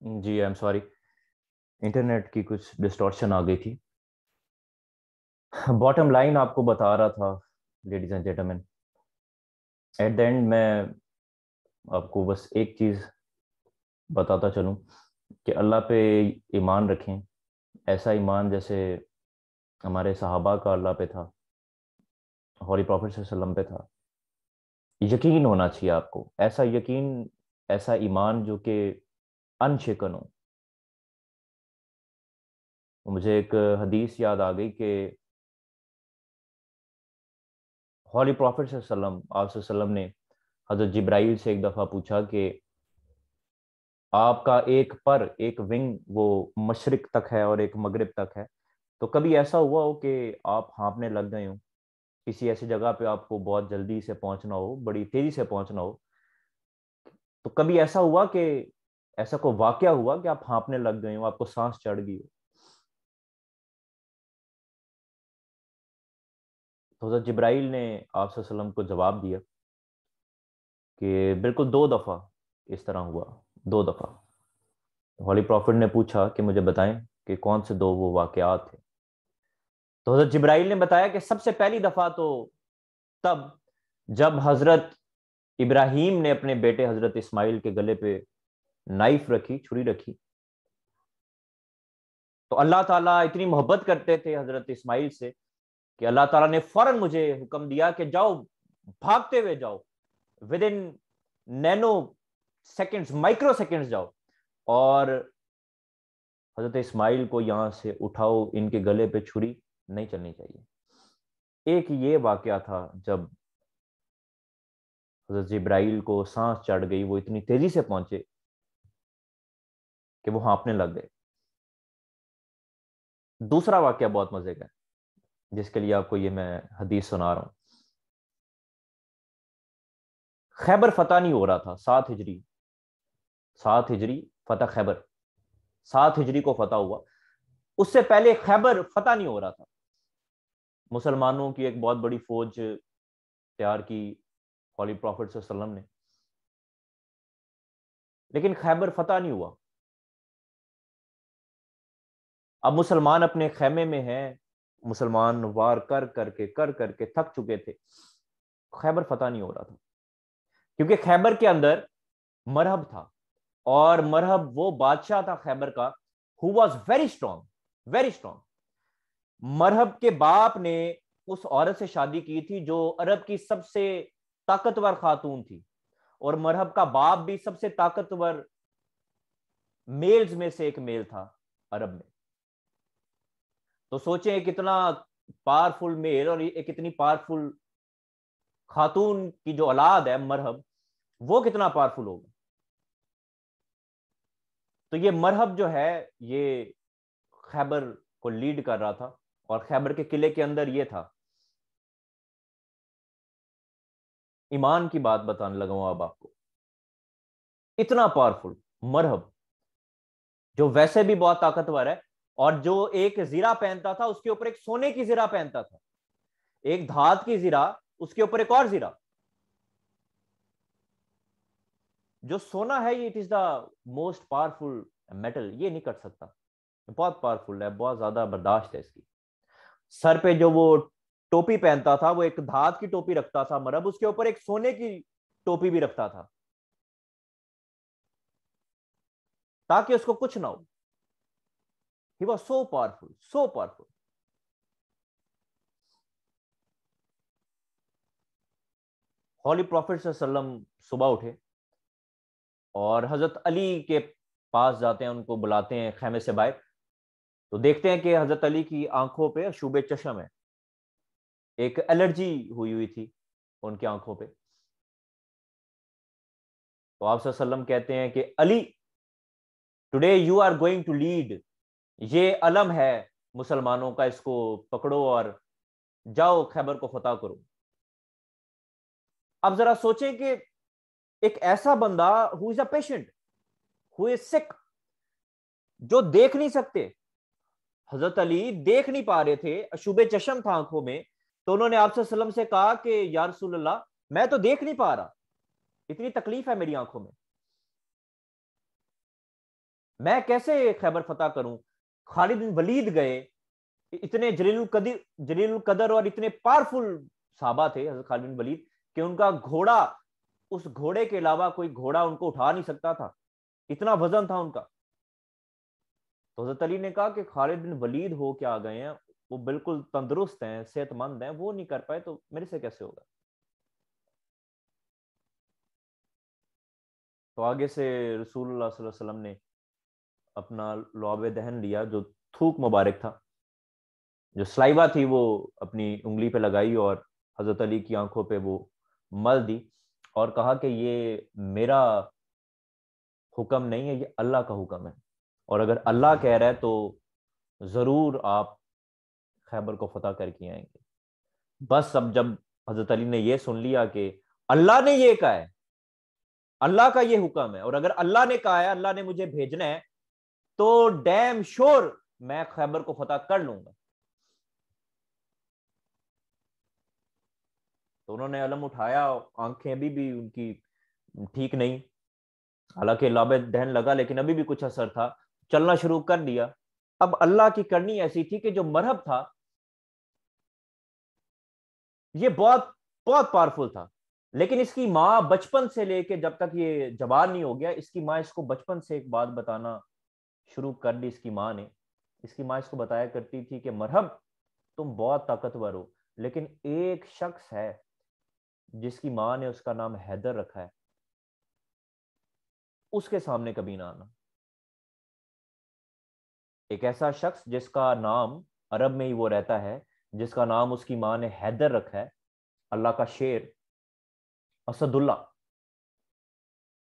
जी आई एम सॉरी, इंटरनेट की कुछ डिस्टॉर्शन आ गई थी। बॉटम लाइन आपको बता रहा था, ladies and gentleman, eight the and मैं आपको बस एक चीज बताता चलूं, कि अल्लाह पे ईमान रखें, ऐसा ईमान जैसे हमारे सहाबा का अल्लाह पे था, हॉली प्रॉफिट सल्लम पे था। यकीन होना चाहिए आपको, ऐसा यकीन, ऐसा ईमान जो कि अनशेकन हो। मुझे एक हदीस याद आ गई कि हॉली प्रॉफिट सल्लम आप सल्लम ने हजरत जिब्राइल से एक दफ़ा पूछा कि आपका एक पर, एक विंग वो मशरिक तक है और एक मगरिब तक है, तो कभी ऐसा हुआ हो कि आप हाँफने लग गए हो, किसी ऐसी जगह पे आपको बहुत जल्दी से पहुंचना हो, बड़ी तेजी से पहुंचना हो, तो कभी ऐसा हुआ कि ऐसा कोई वाकया हुआ कि आप हाँफने लग गए हो, आपको सांस चढ़ गई हो? तो हजरत जिब्राइल ने आप सल्लम को जवाब दिया कि बिल्कुल दो दफ़ा इस तरह हुआ, दो दफ़ा। हॉली प्रॉफिट ने पूछा कि मुझे बताएं कि कौन से दो वो वाकयात थे। तो हजरत जिब्राइल ने बताया कि सबसे पहली दफ़ा तो तब जब हजरत इब्राहिम ने अपने बेटे हजरत इस्माइल के गले पे नाइफ रखी, छुरी रखी, तो अल्लाह ताला इतनी मोहब्बत करते थे हजरत इस्माइल से कि अल्लाह ताला ने फौरन मुझे हुक्म दिया कि जाओ, भागते हुए जाओ, with in nano seconds, micro seconds जाओ, और हजरत इस्माइल को यहां से उठाओ, इनके गले पे छुरी नहीं चलनी चाहिए। एक ये वाकया था जब हजरत जिब्राइल को सांस चढ़ गई, वो इतनी तेजी से पहुंचे कि वो हाँफने लग गए। दूसरा वाकया बहुत मजे का है, जिसके लिए आपको ये मैं हदीस सुना रहा हूँ। खैबर फतह नहीं हो रहा था, 7 हिजरी, 7 हिजरी फतह खैबर, 7 हिजरी को फतह हुआ। उससे पहले खैबर फतह नहीं हो रहा था। मुसलमानों की एक बहुत बड़ी फौज तैयार की हॉली प्रॉफिट सल्लम ने, लेकिन खैबर फतह नहीं हुआ। अब मुसलमान अपने खेमे में हैं, मुसलमान वार कर करके थक चुके थे, खैबर फतह नहीं हो रहा था, क्योंकि खैबर के अंदर मरहब था, और मरहब वो बादशाह था खैबर का who was very strong, very strong. Marhab के बाप ने उस औरत से शादी की थी जो अरब की सबसे ताकतवर खातून थी, और मरहब का बाप भी सबसे ताकतवर मेल्स में से एक मेल था अरब में। तो सोचें कितना पावरफुल मेल और एक कितनी पावरफुल खातून की जो औलाद है मरहब, वो कितना पावरफुल होगा। तो ये मरहब जो है ये खैबर को लीड कर रहा था, और खैबर के किले के अंदर ये था। ईमान की बात बताने लगा हूं अब आपको। इतना पावरफुल मरहब, जो वैसे भी बहुत ताकतवर है, और जो एक जीरा पहनता था उसके ऊपर एक सोने की जीरा पहनता था, एक धात की जीरा उसके ऊपर एक और जीरा। जो सोना है ये it is the most powerful metal, ये नहीं कर सकता, बहुत पावरफुल है, बहुत ज्यादा बर्दाश्त है इसकी। सर पे जो वो टोपी पहनता था वो एक धात की टोपी रखता था मरहब, उसके ऊपर एक सोने की टोपी भी रखता था ताकि उसको कुछ ना हो। He was so powerful, so powerful. Holy prophet सल्लम सुबह उठे और हजरत अली के पास जाते हैं, उनको बुलाते हैं खेमे से बाहर। तो देखते हैं कि हजरत अली की आंखों पे शुबे चश्म है, एक एलर्जी हुई हुई थी उनकी आंखों पे। तो आप सल्लम कहते हैं कि Ali, today you are going to lead, ये अलम है मुसलमानों का, इसको पकड़ो और जाओ खैबर को फतह करो। अब जरा सोचें कि एक ऐसा बंदा who is a patient, who is sick, जो देख नहीं सकते, हजरत अली देख नहीं पा रहे थे, शुबे चश्म था आंखों में, तो उन्होंने आपसे सल्लम से कहा कि या रसूल अल्लाह, मैं तो देख नहीं पा रहा, इतनी तकलीफ है मेरी आंखों में, मैं कैसे खैबर फतह करूं। खालिद बिन वलीद गए, इतने जलीलुल कदर और इतने पावरफुल साहबा थे हजरत खालिद बिन वलीद, कि उनका घोड़ा, उस घोड़े के अलावा कोई घोड़ा उनको उठा नहीं सकता था, इतना वजन था उनका। तो हजरत अली ने कहा कि खालिद बिन वलीद हो क्या आ गए हैं, वो बिल्कुल तंदुरुस्त हैं, सेहतमंद हैं, वो नहीं कर पाए तो मेरे से कैसे होगा। तो आगे से रसूलुल्लाह सल्लल्लाहु अलैहि वसल्लम ने अपना लौब दहन लिया, जो थूक मुबारक था, जो सलाइवा थी, वो अपनी उंगली पे लगाई और हजरत अली की आंखों पे वो मल दी, और कहा कि ये मेरा हुक्म नहीं है, ये अल्लाह का हुक्म है, और अगर अल्लाह कह रहा है तो जरूर आप खैबर को फतह करके आएंगे। बस अब जब हजरत अली ने यह सुन लिया कि अल्लाह ने ये कहा है, अल्लाह का ये हुक्म है, और अगर अल्लाह ने कहा है, अल्लाह ने मुझे भेजना है, तो डैम श्योर मैं खैबर को फतह कर लूंगा। तो उन्होंने अलम उठाया, आंखें अभी भी उनकी ठीक नहीं, हालांकि लाबे दहन लगा लेकिन अभी भी कुछ असर था, चलना शुरू कर दिया। अब अल्लाह की करनी ऐसी थी कि जो मरहब था ये बहुत बहुत पावरफुल था, लेकिन इसकी माँ बचपन से लेके जब तक ये जवान नहीं हो गया, इसकी माँ इसको बचपन से एक बात बताना शुरू कर दी। इसकी माँ ने, इसकी माँ इसको बताया करती थी कि मरहब, तुम बहुत ताकतवर हो, लेकिन एक शख्स है जिसकी माँ ने उसका नाम हैदर रखा है, उसके सामने कभी ना आना। एक ऐसा शख्स जिसका नाम अरब में ही वो रहता है, जिसका नाम उसकी माँ ने हैदर रखा है, अल्लाह का शेर, असदुल्ला,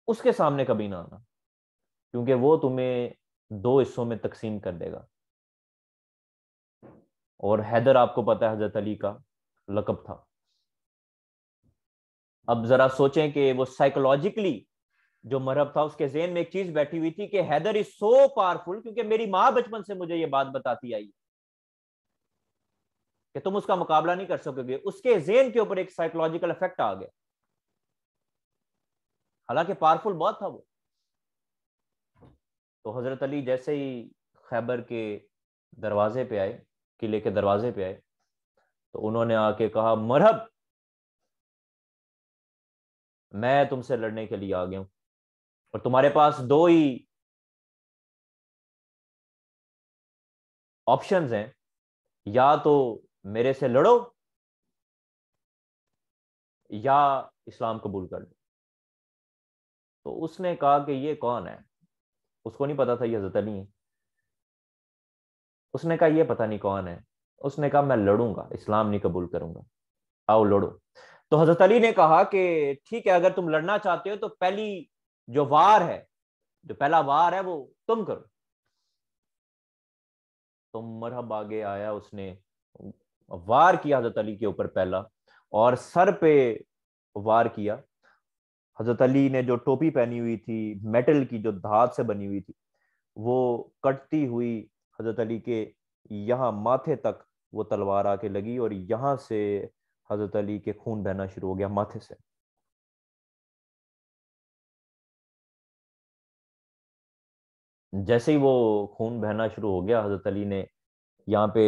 उसके सामने कभी ना आना, क्योंकि वो तुम्हें दो हिस्सों में तकसीम कर देगा। और हैदर आपको पता है हजरत अली का लकब था। अब जरा सोचें कि वो साइकोलॉजिकली, जो मरहब था उसके जेहन में एक चीज बैठी हुई थी कि हैदर इज सो पावरफुल, क्योंकि मेरी माँ बचपन से मुझे ये बात बताती आई कि तुम उसका मुकाबला नहीं कर सकोगे, उसके जेहन के ऊपर एक साइकोलॉजिकल इफेक्ट आ गया, हालांकि पावरफुल बहुत था वो। तो हजरत अली जैसे ही खैबर के दरवाजे पे आए, किले के दरवाजे पे आए, तो उन्होंने आके कहा, मरहब, मैं तुमसे लड़ने के लिए आ गया हूं, और तुम्हारे पास दो ही ऑप्शंस हैं, या तो मेरे से लड़ो या इस्लाम कबूल कर लो। तो उसने कहा कि ये कौन है, उसको नहीं पता था ये हजरत अली है। उसने कहा ये पता नहीं कौन है। उसने कहा मैं लड़ूंगा, इस्लाम नहीं कबूल करूंगा, आओ लड़ो। तो हजरत अली ने कहा कि ठीक है, अगर तुम लड़ना चाहते हो तो पहली जो वार है, जो पहला वार है वो तुम करो। तो मरहब आगे आया, उसने वार किया हजरत अली के ऊपर पहला, और सर पे वार किया। हजरत अली ने जो टोपी पहनी हुई थी मेटल की, जो धात से बनी हुई थी, वो कटती हुई हजरत अली के यहाँ माथे तक वो तलवार आके लगी, और यहां से हजरत अली के खून बहना शुरू हो गया माथे से। जैसे ही वो खून बहना शुरू हो गया, हजरत अली ने यहाँ पे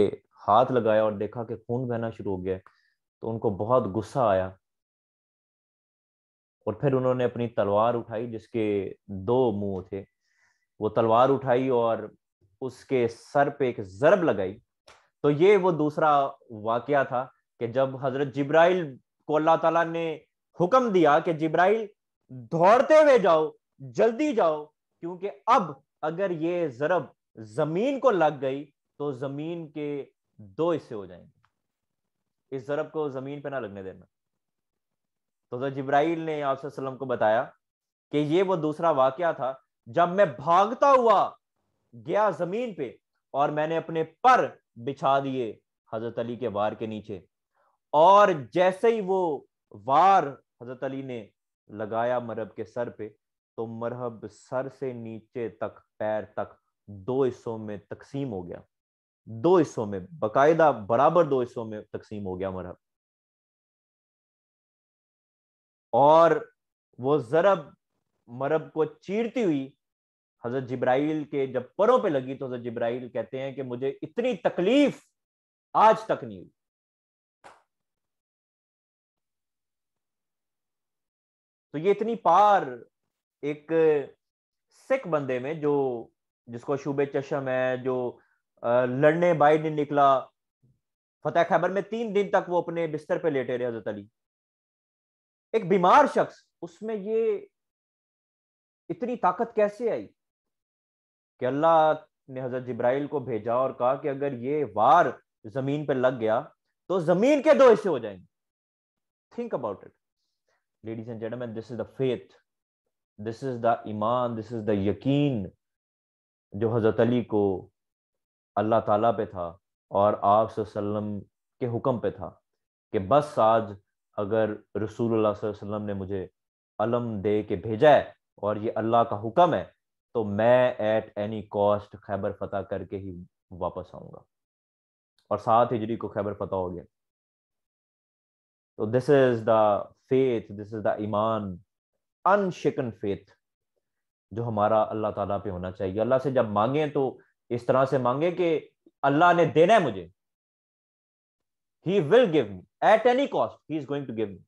हाथ लगाया और देखा कि खून बहना शुरू हो गया, तो उनको बहुत गुस्सा आया। और फिर उन्होंने अपनी तलवार उठाई जिसके दो मुंह थे, वो तलवार उठाई और उसके सर पे एक जरब लगाई। तो ये वो दूसरा वाकया था कि जब हजरत जिब्राइल को अल्लाह ताला ने हुक्म दिया कि जिब्राइल दौड़ते हुए जाओ, जल्दी जाओ, क्योंकि अब अगर ये जरब जमीन को लग गई तो जमीन के दो हिस्से हो जाएंगे, इस जरब को जमीन पे ना लगने देना। तो हजरत जिब्राइल ने आप सल्लम को बताया कि ये वो दूसरा वाकया था जब मैं भागता हुआ गया जमीन पे, और मैंने अपने पर बिछा दिए हजरत अली के वार के नीचे, और जैसे ही वो वार हजरत अली ने लगाया मरहब के सर पे, तो मरहब सर से नीचे तक, पैर तक, दो हिस्सों में तकसीम हो गया। दो हिस्सों में, बकायदा बराबर दो हिस्सों में तकसीम हो गया मरहब। और वो जरब मरहब को चीरती हुई हजरत जिब्राइल के जब परों पे लगी, तो हजरत जिब्राइल कहते हैं कि मुझे इतनी तकलीफ आज तक नहीं हुई। तो ये इतनी पार एक सिख बंदे में, जो जिसको शुबे चशम है, जो लड़ने बाहर नहीं निकला, फतेह खैबर में 3 दिन तक वो अपने बिस्तर पे लेटे रहे हजरत अली, एक बीमार शख्स, उसमें ये इतनी ताकत कैसे आई कि अल्लाह ने हजरत जिब्राइल को भेजा और कहा कि अगर ये वार जमीन पे लग गया तो जमीन के दो हिस्से हो जाएंगे। Think about it ladies and gentleman, this is the faith, this is the ईमान, दिस इज द यकीन जो हजरत अली को अल्लाह ताला पे था और आप सल्लम के हुक्म पे था कि बस आज अगर रसूलुल्लाह सल्लल्लाहु अलैहि वसल्लम ने मुझे अलम दे के भेजा है और ये अल्लाह का हुक्म है, तो मैं एट एनी कॉस्ट खैबर फतह करके ही वापस आऊंगा। और 7 हिजरी को खैबर फतह हो गया। तो this is the faith, this is the ईमान, अनशिकन फेथ जो हमारा अल्लाह ताला पे होना चाहिए। अल्लाह से जब मांगे तो इस तरह से मांगे कि अल्लाह ने देना है मुझे, he will give me at any cost, he is going to give me.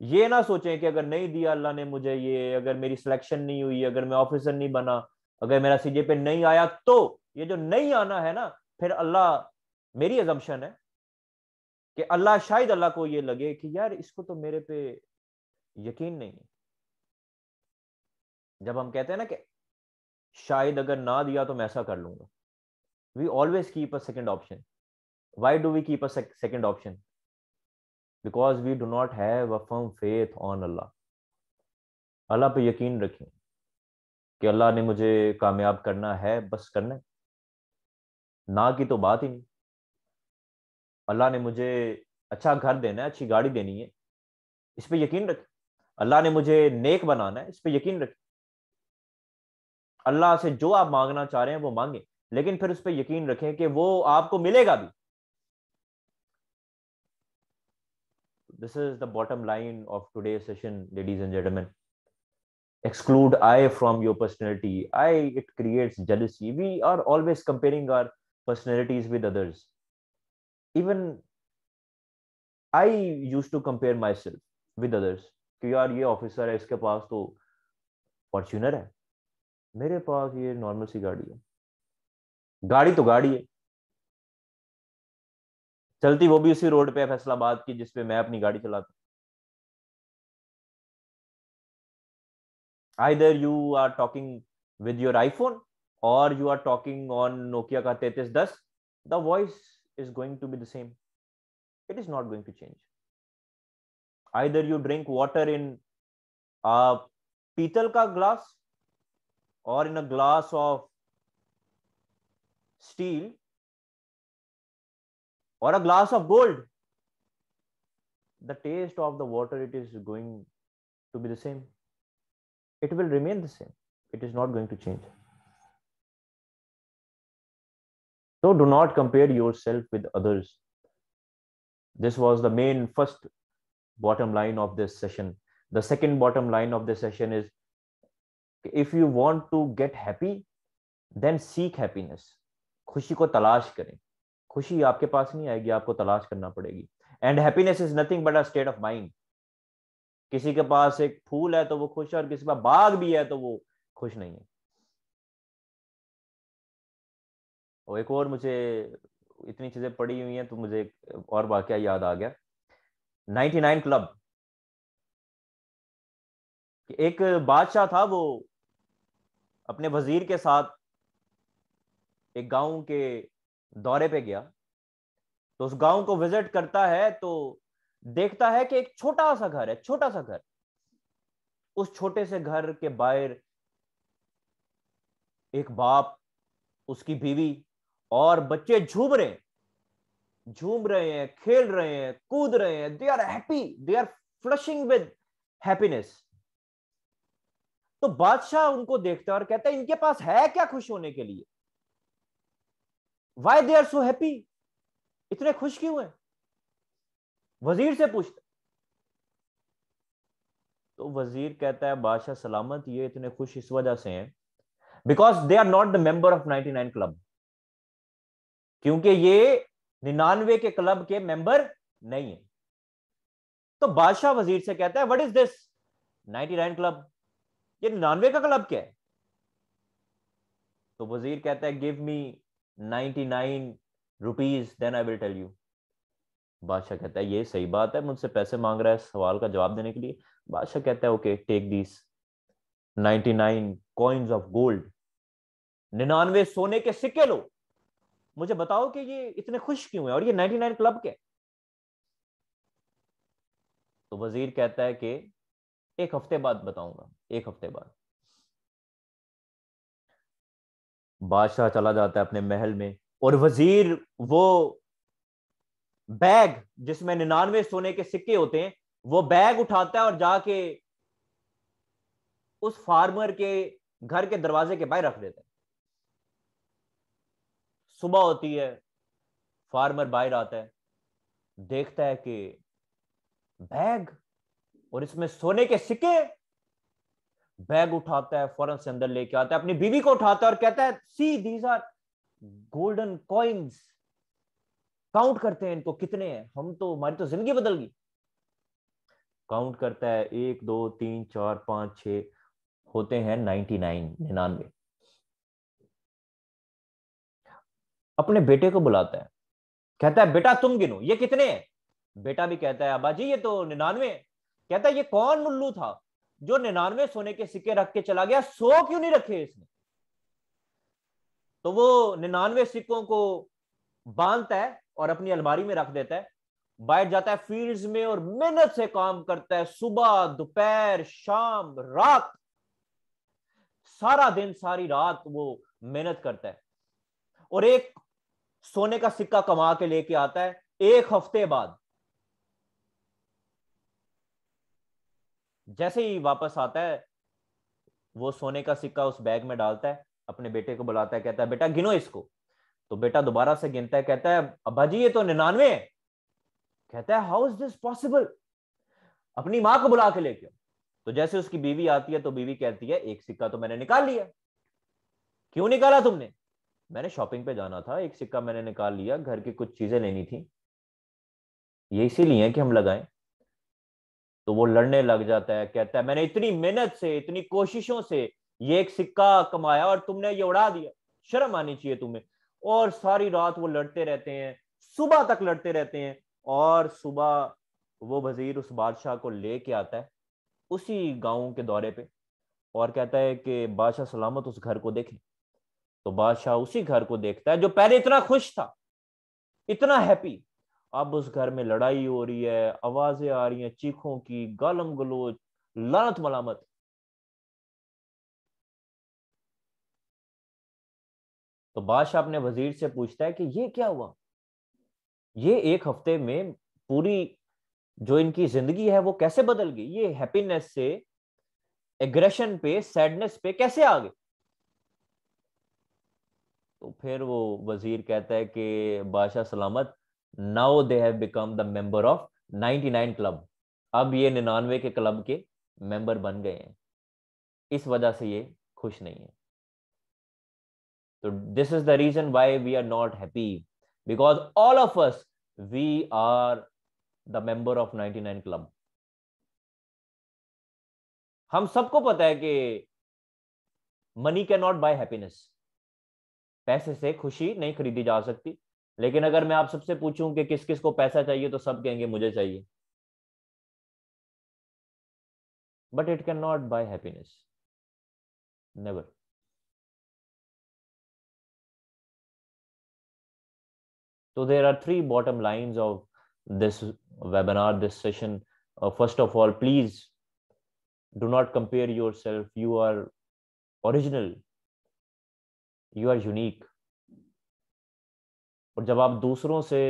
ये ना सोचें कि अगर नहीं दिया अल्लाह ने मुझे, ये अगर मेरी सिलेक्शन नहीं हुई, अगर मैं ऑफिसर नहीं बना, अगर मेरा सीजे पे नहीं आया, तो ये जो नहीं आना है ना, फिर अल्लाह, मेरी अजम्पशन है कि अल्लाह, शायद अल्लाह को ये लगे कि यार इसको तो मेरे पे यकीन नहीं है। जब हम कहते हैं ना कि शायद अगर ना दिया तो मैं ऐसा कर लूंगा, we always keep a second option. Why do we keep a second option? Because we do not have a firm faith on Allah. Allah पे यकीन रखें कि अल्लाह ने मुझे कामयाब करना है, बस करना है, ना की तो बात ही नहीं। अल्लाह ने मुझे अच्छा घर देना है, अच्छी गाड़ी देनी है, इस पे यकीन रखें। अल्लाह ने मुझे नेक बनाना है, इस पे यकीन रखें। अल्लाह से जो आप मांगना चाह रहे हैं वो मांगे, लेकिन फिर उस पर यकीन रखें कि वो आपको मिलेगा भी। This is the bottom line of today session, ladies and gentleman. Exclude I from your personality. It creates jealousy. We are always comparing our personalities with others. Even I used to compare myself with others. कि यार ये officer है, इसके पास तो Fortuner है, मेरे पास ये normal सी गाड़ी है। गाड़ी तो गाड़ी है, चलती वो भी उसी रोड पे है फैसलाबाद की जिसपे मैं अपनी गाड़ी चलाता हूं। Either you are talking with your iPhone और you are talking on Nokia का 3310, the voice is going to be the same, it is not going to change. Either you drink water in a पीतल का glass or in a glass of steel or a glass of gold, the taste of the water, it is going to be the same, it will remain the same, it is not going to change. So do not compare yourself with others. This was the main first bottom line of this session. The second bottom line of this session is, if you want to get happy, then seek happiness. खुशी को तलाश करें, खुशी आपके पास नहीं आएगी, आपको तलाश करना पड़ेगी। And happiness is nothing but a state of mind. किसी के पास एक फूल है तो वो खुश है, और किसी के पास बाग भी है तो वो खुश नहीं है। और एक और, मुझे इतनी चीजें पड़ी हुई हैं तो मुझे और वाकया याद आ गया, 99 क्लब। एक बादशाह था, वो अपने वजीर के साथ एक गांव के दौरे पे गया। तो उस गांव को विजिट करता है तो देखता है कि एक छोटा सा घर है, छोटा सा घर। उस छोटे से घर के बाहर एक बाप, उसकी बीवी और बच्चे झूम रहे हैं, खेल रहे हैं, कूद रहे हैं। They are happy, they are flushing with happiness. तो बादशाह उनको देखता है और कहता है, इनके पास है क्या खुश होने के लिए? Why they are so happy? इतने खुश क्यों हैं? वजीर से पूछता। तो वजीर कहता है, बादशाह सलामत, ये इतने खुश इस वजह से हैं because they are not the member of 99 club. क्योंकि ये 99 के क्लब के मेंबर नहीं है। तो बादशाह वजीर से कहता है, व्हाट इज दिस 99 क्लब? ये 99 का क्लब क्या है? तो वजीर कहता है, give me 99 rupees then I will tell you. बादशाह कहता है, ये सही बात है, मुझसे पैसे मांग रहा है सवाल का जवाब देने के लिए। बादशाह कहता है, okay, take this 99 coins of gold, 99 सोने के सिक्के लो, मुझे बताओ कि ये इतने खुश क्यों है और ये 99 क्लब के? तो वजीर कहता है कि एक हफ्ते बाद बताऊंगा, एक हफ्ते बाद। बादशाह चला जाता है अपने महल में, और वजीर वो बैग जिसमें 99 सोने के सिक्के होते हैं, वो बैग उठाता है और जाके उस फार्मर के घर के दरवाजे के बाहर रख देता है। सुबह होती है, फार्मर बाहर आता है, देखता है कि बैग और इसमें सोने के सिक्के। बैग उठाता है, फौरन से अंदर लेके आता है, अपनी बीवी को उठाता है और कहता है, see these are golden coins, count करते हैं इनको कितने हैं, हम तो, हमारी तो जिंदगी बदल गई। काउंट करता है, 1 2 3 4 5 6, होते हैं 99, 99। अपने बेटे को बुलाता है, कहता है, बेटा तुम गिनो ये कितने हैं? बेटा भी कहता है, अब्बा जी ये तो 99। कहता है, ये कौन उल्लू था जो 99 सोने के सिक्के रख के चला गया, 100 क्यों नहीं रखे इसने? तो वो 99 सिक्कों को बांधता है और अपनी अलमारी में रख देता है। बैठ जाता है फील्ड्स में और मेहनत से काम करता है, सुबह दोपहर शाम रात, सारा दिन सारी रात वो मेहनत करता है, और एक सोने का सिक्का कमा के लेके आता है। एक हफ्ते बाद जैसे ही वापस आता है, वो सोने का सिक्का उस बैग में डालता है, अपने बेटे को बुलाता है, कहता है, बेटा गिनो इसको। तो बेटा दोबारा से गिनता है, कहता है, अब्बा जी ये तो 99 है। कहता है, हाउ इज दिस पॉसिबल? अपनी मां को बुला के लेके आओ। तो जैसे उसकी बीवी आती है तो बीवी कहती है, एक सिक्का तो मैंने निकाल लिया। क्यों निकाला तुमने? मैंने शॉपिंग पे जाना था, एक सिक्का मैंने निकाल लिया, घर की कुछ चीजें लेनी थी, ये इसीलिए है कि हम लगाएं। तो वो लड़ने लग जाता है, कहता है मैंने इतनी मेहनत से, इतनी कोशिशों से ये एक सिक्का कमाया और तुमने ये उड़ा दिया, शर्म आनी चाहिए तुम्हें। और सारी रात वो लड़ते रहते हैं, सुबह तक लड़ते रहते हैं। और सुबह वो वजीर उस बादशाह को लेके आता है उसी गांव के दौरे पे, और कहता है कि बादशाह सलामत उस घर को देखें। तो बादशाह उसी घर को देखता है जो पहले इतना खुश था, इतना हैप्पी। अब उस घर में लड़ाई हो रही है, आवाजें आ रही हैं चीखों की, गालम गलोच, लानत मलामत। तो बादशाह अपने वजीर से पूछता है कि ये क्या हुआ, ये एक हफ्ते में पूरी जो इनकी जिंदगी है वो कैसे बदल गई, ये हैप्पीनेस से एग्रेशन पे, सैडनेस पे कैसे आ गए। तो फिर वो वजीर कहता है कि बादशाह सलामत, now they have become the member of 99 club. अब ये 99 के क्लब के मेंबर बन गए हैं, इस वजह से ये खुश नहीं है। तो this is the reason why we are not happy, because all of us we are the member of 99 club. हम सबको पता है कि money can not buy happiness, पैसे से खुशी नहीं खरीदी जा सकती। लेकिन अगर मैं आप सबसे पूछूं कि किस किस को पैसा चाहिए, तो सब कहेंगे मुझे चाहिए, but it can not buy happiness, never. So there are three bottom lines of this webinar, this session. First of all, please do not compare yourself. You are original, you are unique. और जब आप दूसरों से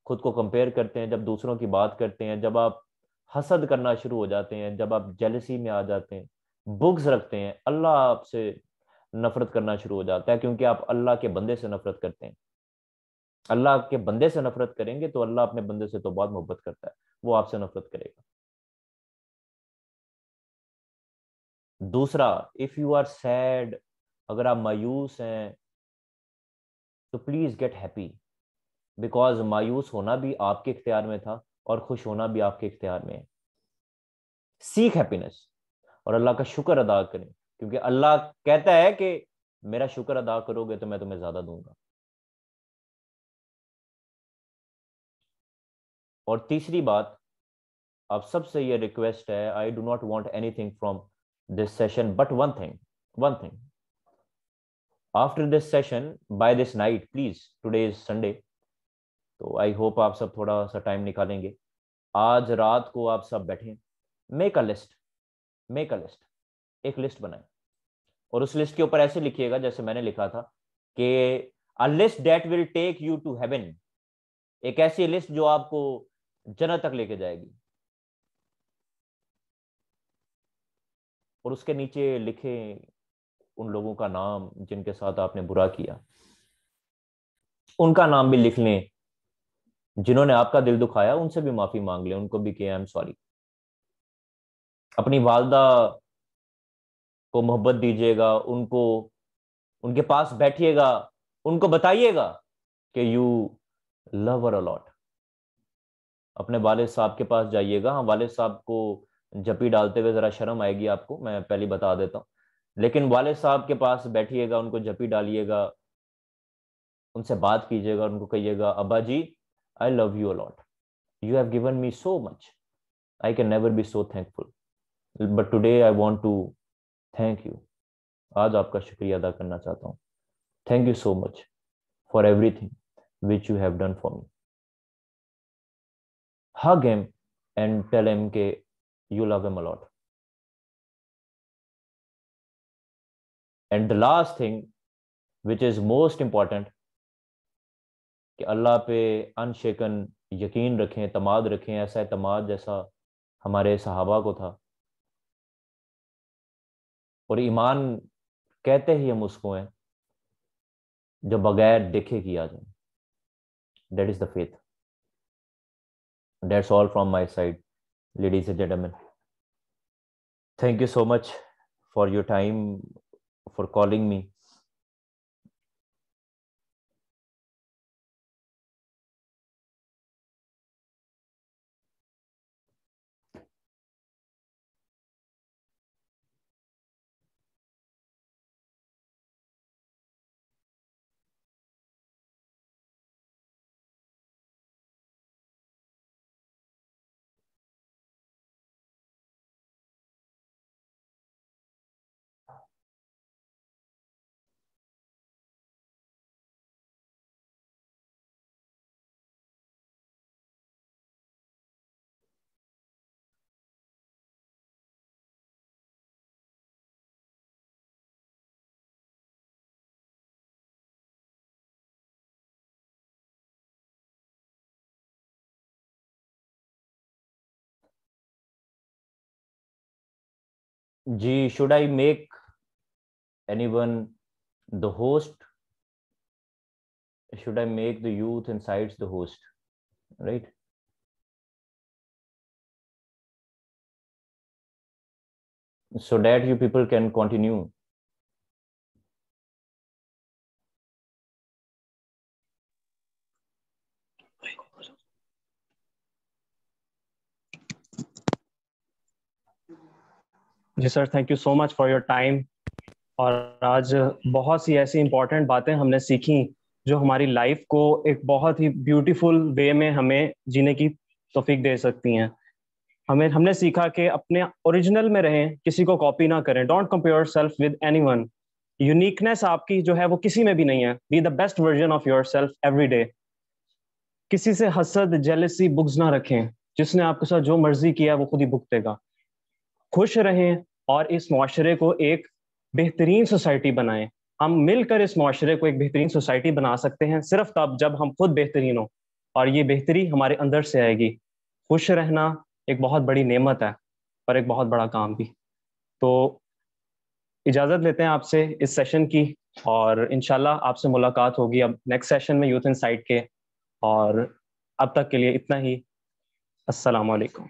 खुद को compare करते हैं, जब दूसरों की बात करते हैं, जब आप हसद करना शुरू हो जाते हैं, जब आप जेलसी में आ जाते हैं, बुग्ज रखते हैं, अल्लाह आपसे नफरत करना शुरू हो जाता है, क्योंकि आप अल्लाह के बंदे से नफरत करते हैं। अल्लाह के बंदे से नफरत करेंगे तो अल्लाह अपने बंदे से तो बहुत मोहब्बत करता है, वो आपसे नफरत करेगा। दूसरा, इफ यू आर सैड, अगर आप मायूस हैं, तो प्लीज गेट हैप्पी, बिकॉज मायूस होना भी आपके इख्तियार में था और खुश होना भी आपके इख्तियार में है। सीख हैप्पीनेस और अल्लाह का शुक्र अदा करें, क्योंकि अल्लाह कहता है कि मेरा शुक्र अदा करोगे तो मैं तुम्हें ज्यादा दूंगा। और तीसरी बात, आप सबसे ये रिक्वेस्ट है, I do not want anything from this session but one thing, one thing. After this session, by this night please, today is Sunday, तो आई होप आप सब थोड़ा सा टाइम निकालेंगे। आज रात को आप सब बैठें, make a list, make a list, एक लिस्ट बनाएं। और उस लिस्ट के ऊपर ऐसे लिखिएगा जैसे मैंने लिखा था कि a list that will take you to heaven, एक ऐसी लिस्ट जो आपको जन्नत तक लेके जाएगी। और उसके नीचे लिखें उन लोगों का नाम जिनके साथ आपने बुरा किया, उनका नाम भी लिख लें। जिन्होंने आपका दिल दुखाया उनसे भी माफी मांग लें, उनको भी कि आई एम सॉरी। अपनी वालदा को मोहब्बत दीजिएगा, उनको उनके पास बैठिएगा, उनको बताइएगा कि यू लव हर अलॉट। अपने वालिद साहब के पास जाइएगा। हाँ, वालिद साहब को जपी डालते हुए जरा शर्म आएगी आपको, मैं पहले बता देता हूँ। लेकिन वालिद साहब के पास बैठिएगा, उनको जपी डालिएगा, उनसे बात कीजिएगा, उनको कहिएगा अब्बा जी, I love you a lot, you have given me so much, I can never be so thankful, but today I want to thank you. आज आपका शुक्रिया अदा करना चाहता हूँ। Thank you so much for everything which you have done for me. Hug him and tell him कि you love him a lot. And the last thing, which is most important, कि अल्लाह पे अनशेकन यकीन रखें, तमाद रखें, ऐसा तमाद जैसा हमारे सहाबा को था। और ईमान कहते ही हम उसको हैं जो बगैर देखे किया जाए। That is the faith. That's all from my side, ladies and gentleman. Thank you so much for your time, for calling me. जी, should I make anyone the host? Should I make the youth inside the host? Right? So that you people can continue. जी sir, thank you so much for your time. और आज बहुत सी ऐसी important बातें हमने सीखी जो हमारी लाइफ को एक बहुत ही ब्यूटीफुल वे में हमें जीने की तौफीक दे सकती हैं। हमने सीखा कि अपने ओरिजिनल में रहें, किसी को कॉपी ना करें। Don't compare yourself with anyone. Uniqueness आपकी जो है वो किसी में भी नहीं है। Be the best version of yourself every day. किसी से हसद, जेलसी, बुग्ज ना रखें। जिसने आपके साथ जो मर्जी किया वो खुद ही भुगतेगा। खुश रहें और इस मुआशरे को एक बेहतरीन सोसाइटी बनाएं। हम मिलकर इस मुआशरे को एक बेहतरीन सोसाइटी बना सकते हैं सिर्फ तब जब हम खुद बेहतरीन हो, और ये बेहतरी हमारे अंदर से आएगी। खुश रहना एक बहुत बड़ी नेमत है और एक बहुत बड़ा काम भी। तो इजाज़त लेते हैं आपसे इस सेशन की, और इंशाल्लाह आपसे मुलाकात होगी अब नेक्स्ट सेशन में यूथ इनसाइट के। और अब तक के लिए इतना ही। अस्सलाम वालेकुम।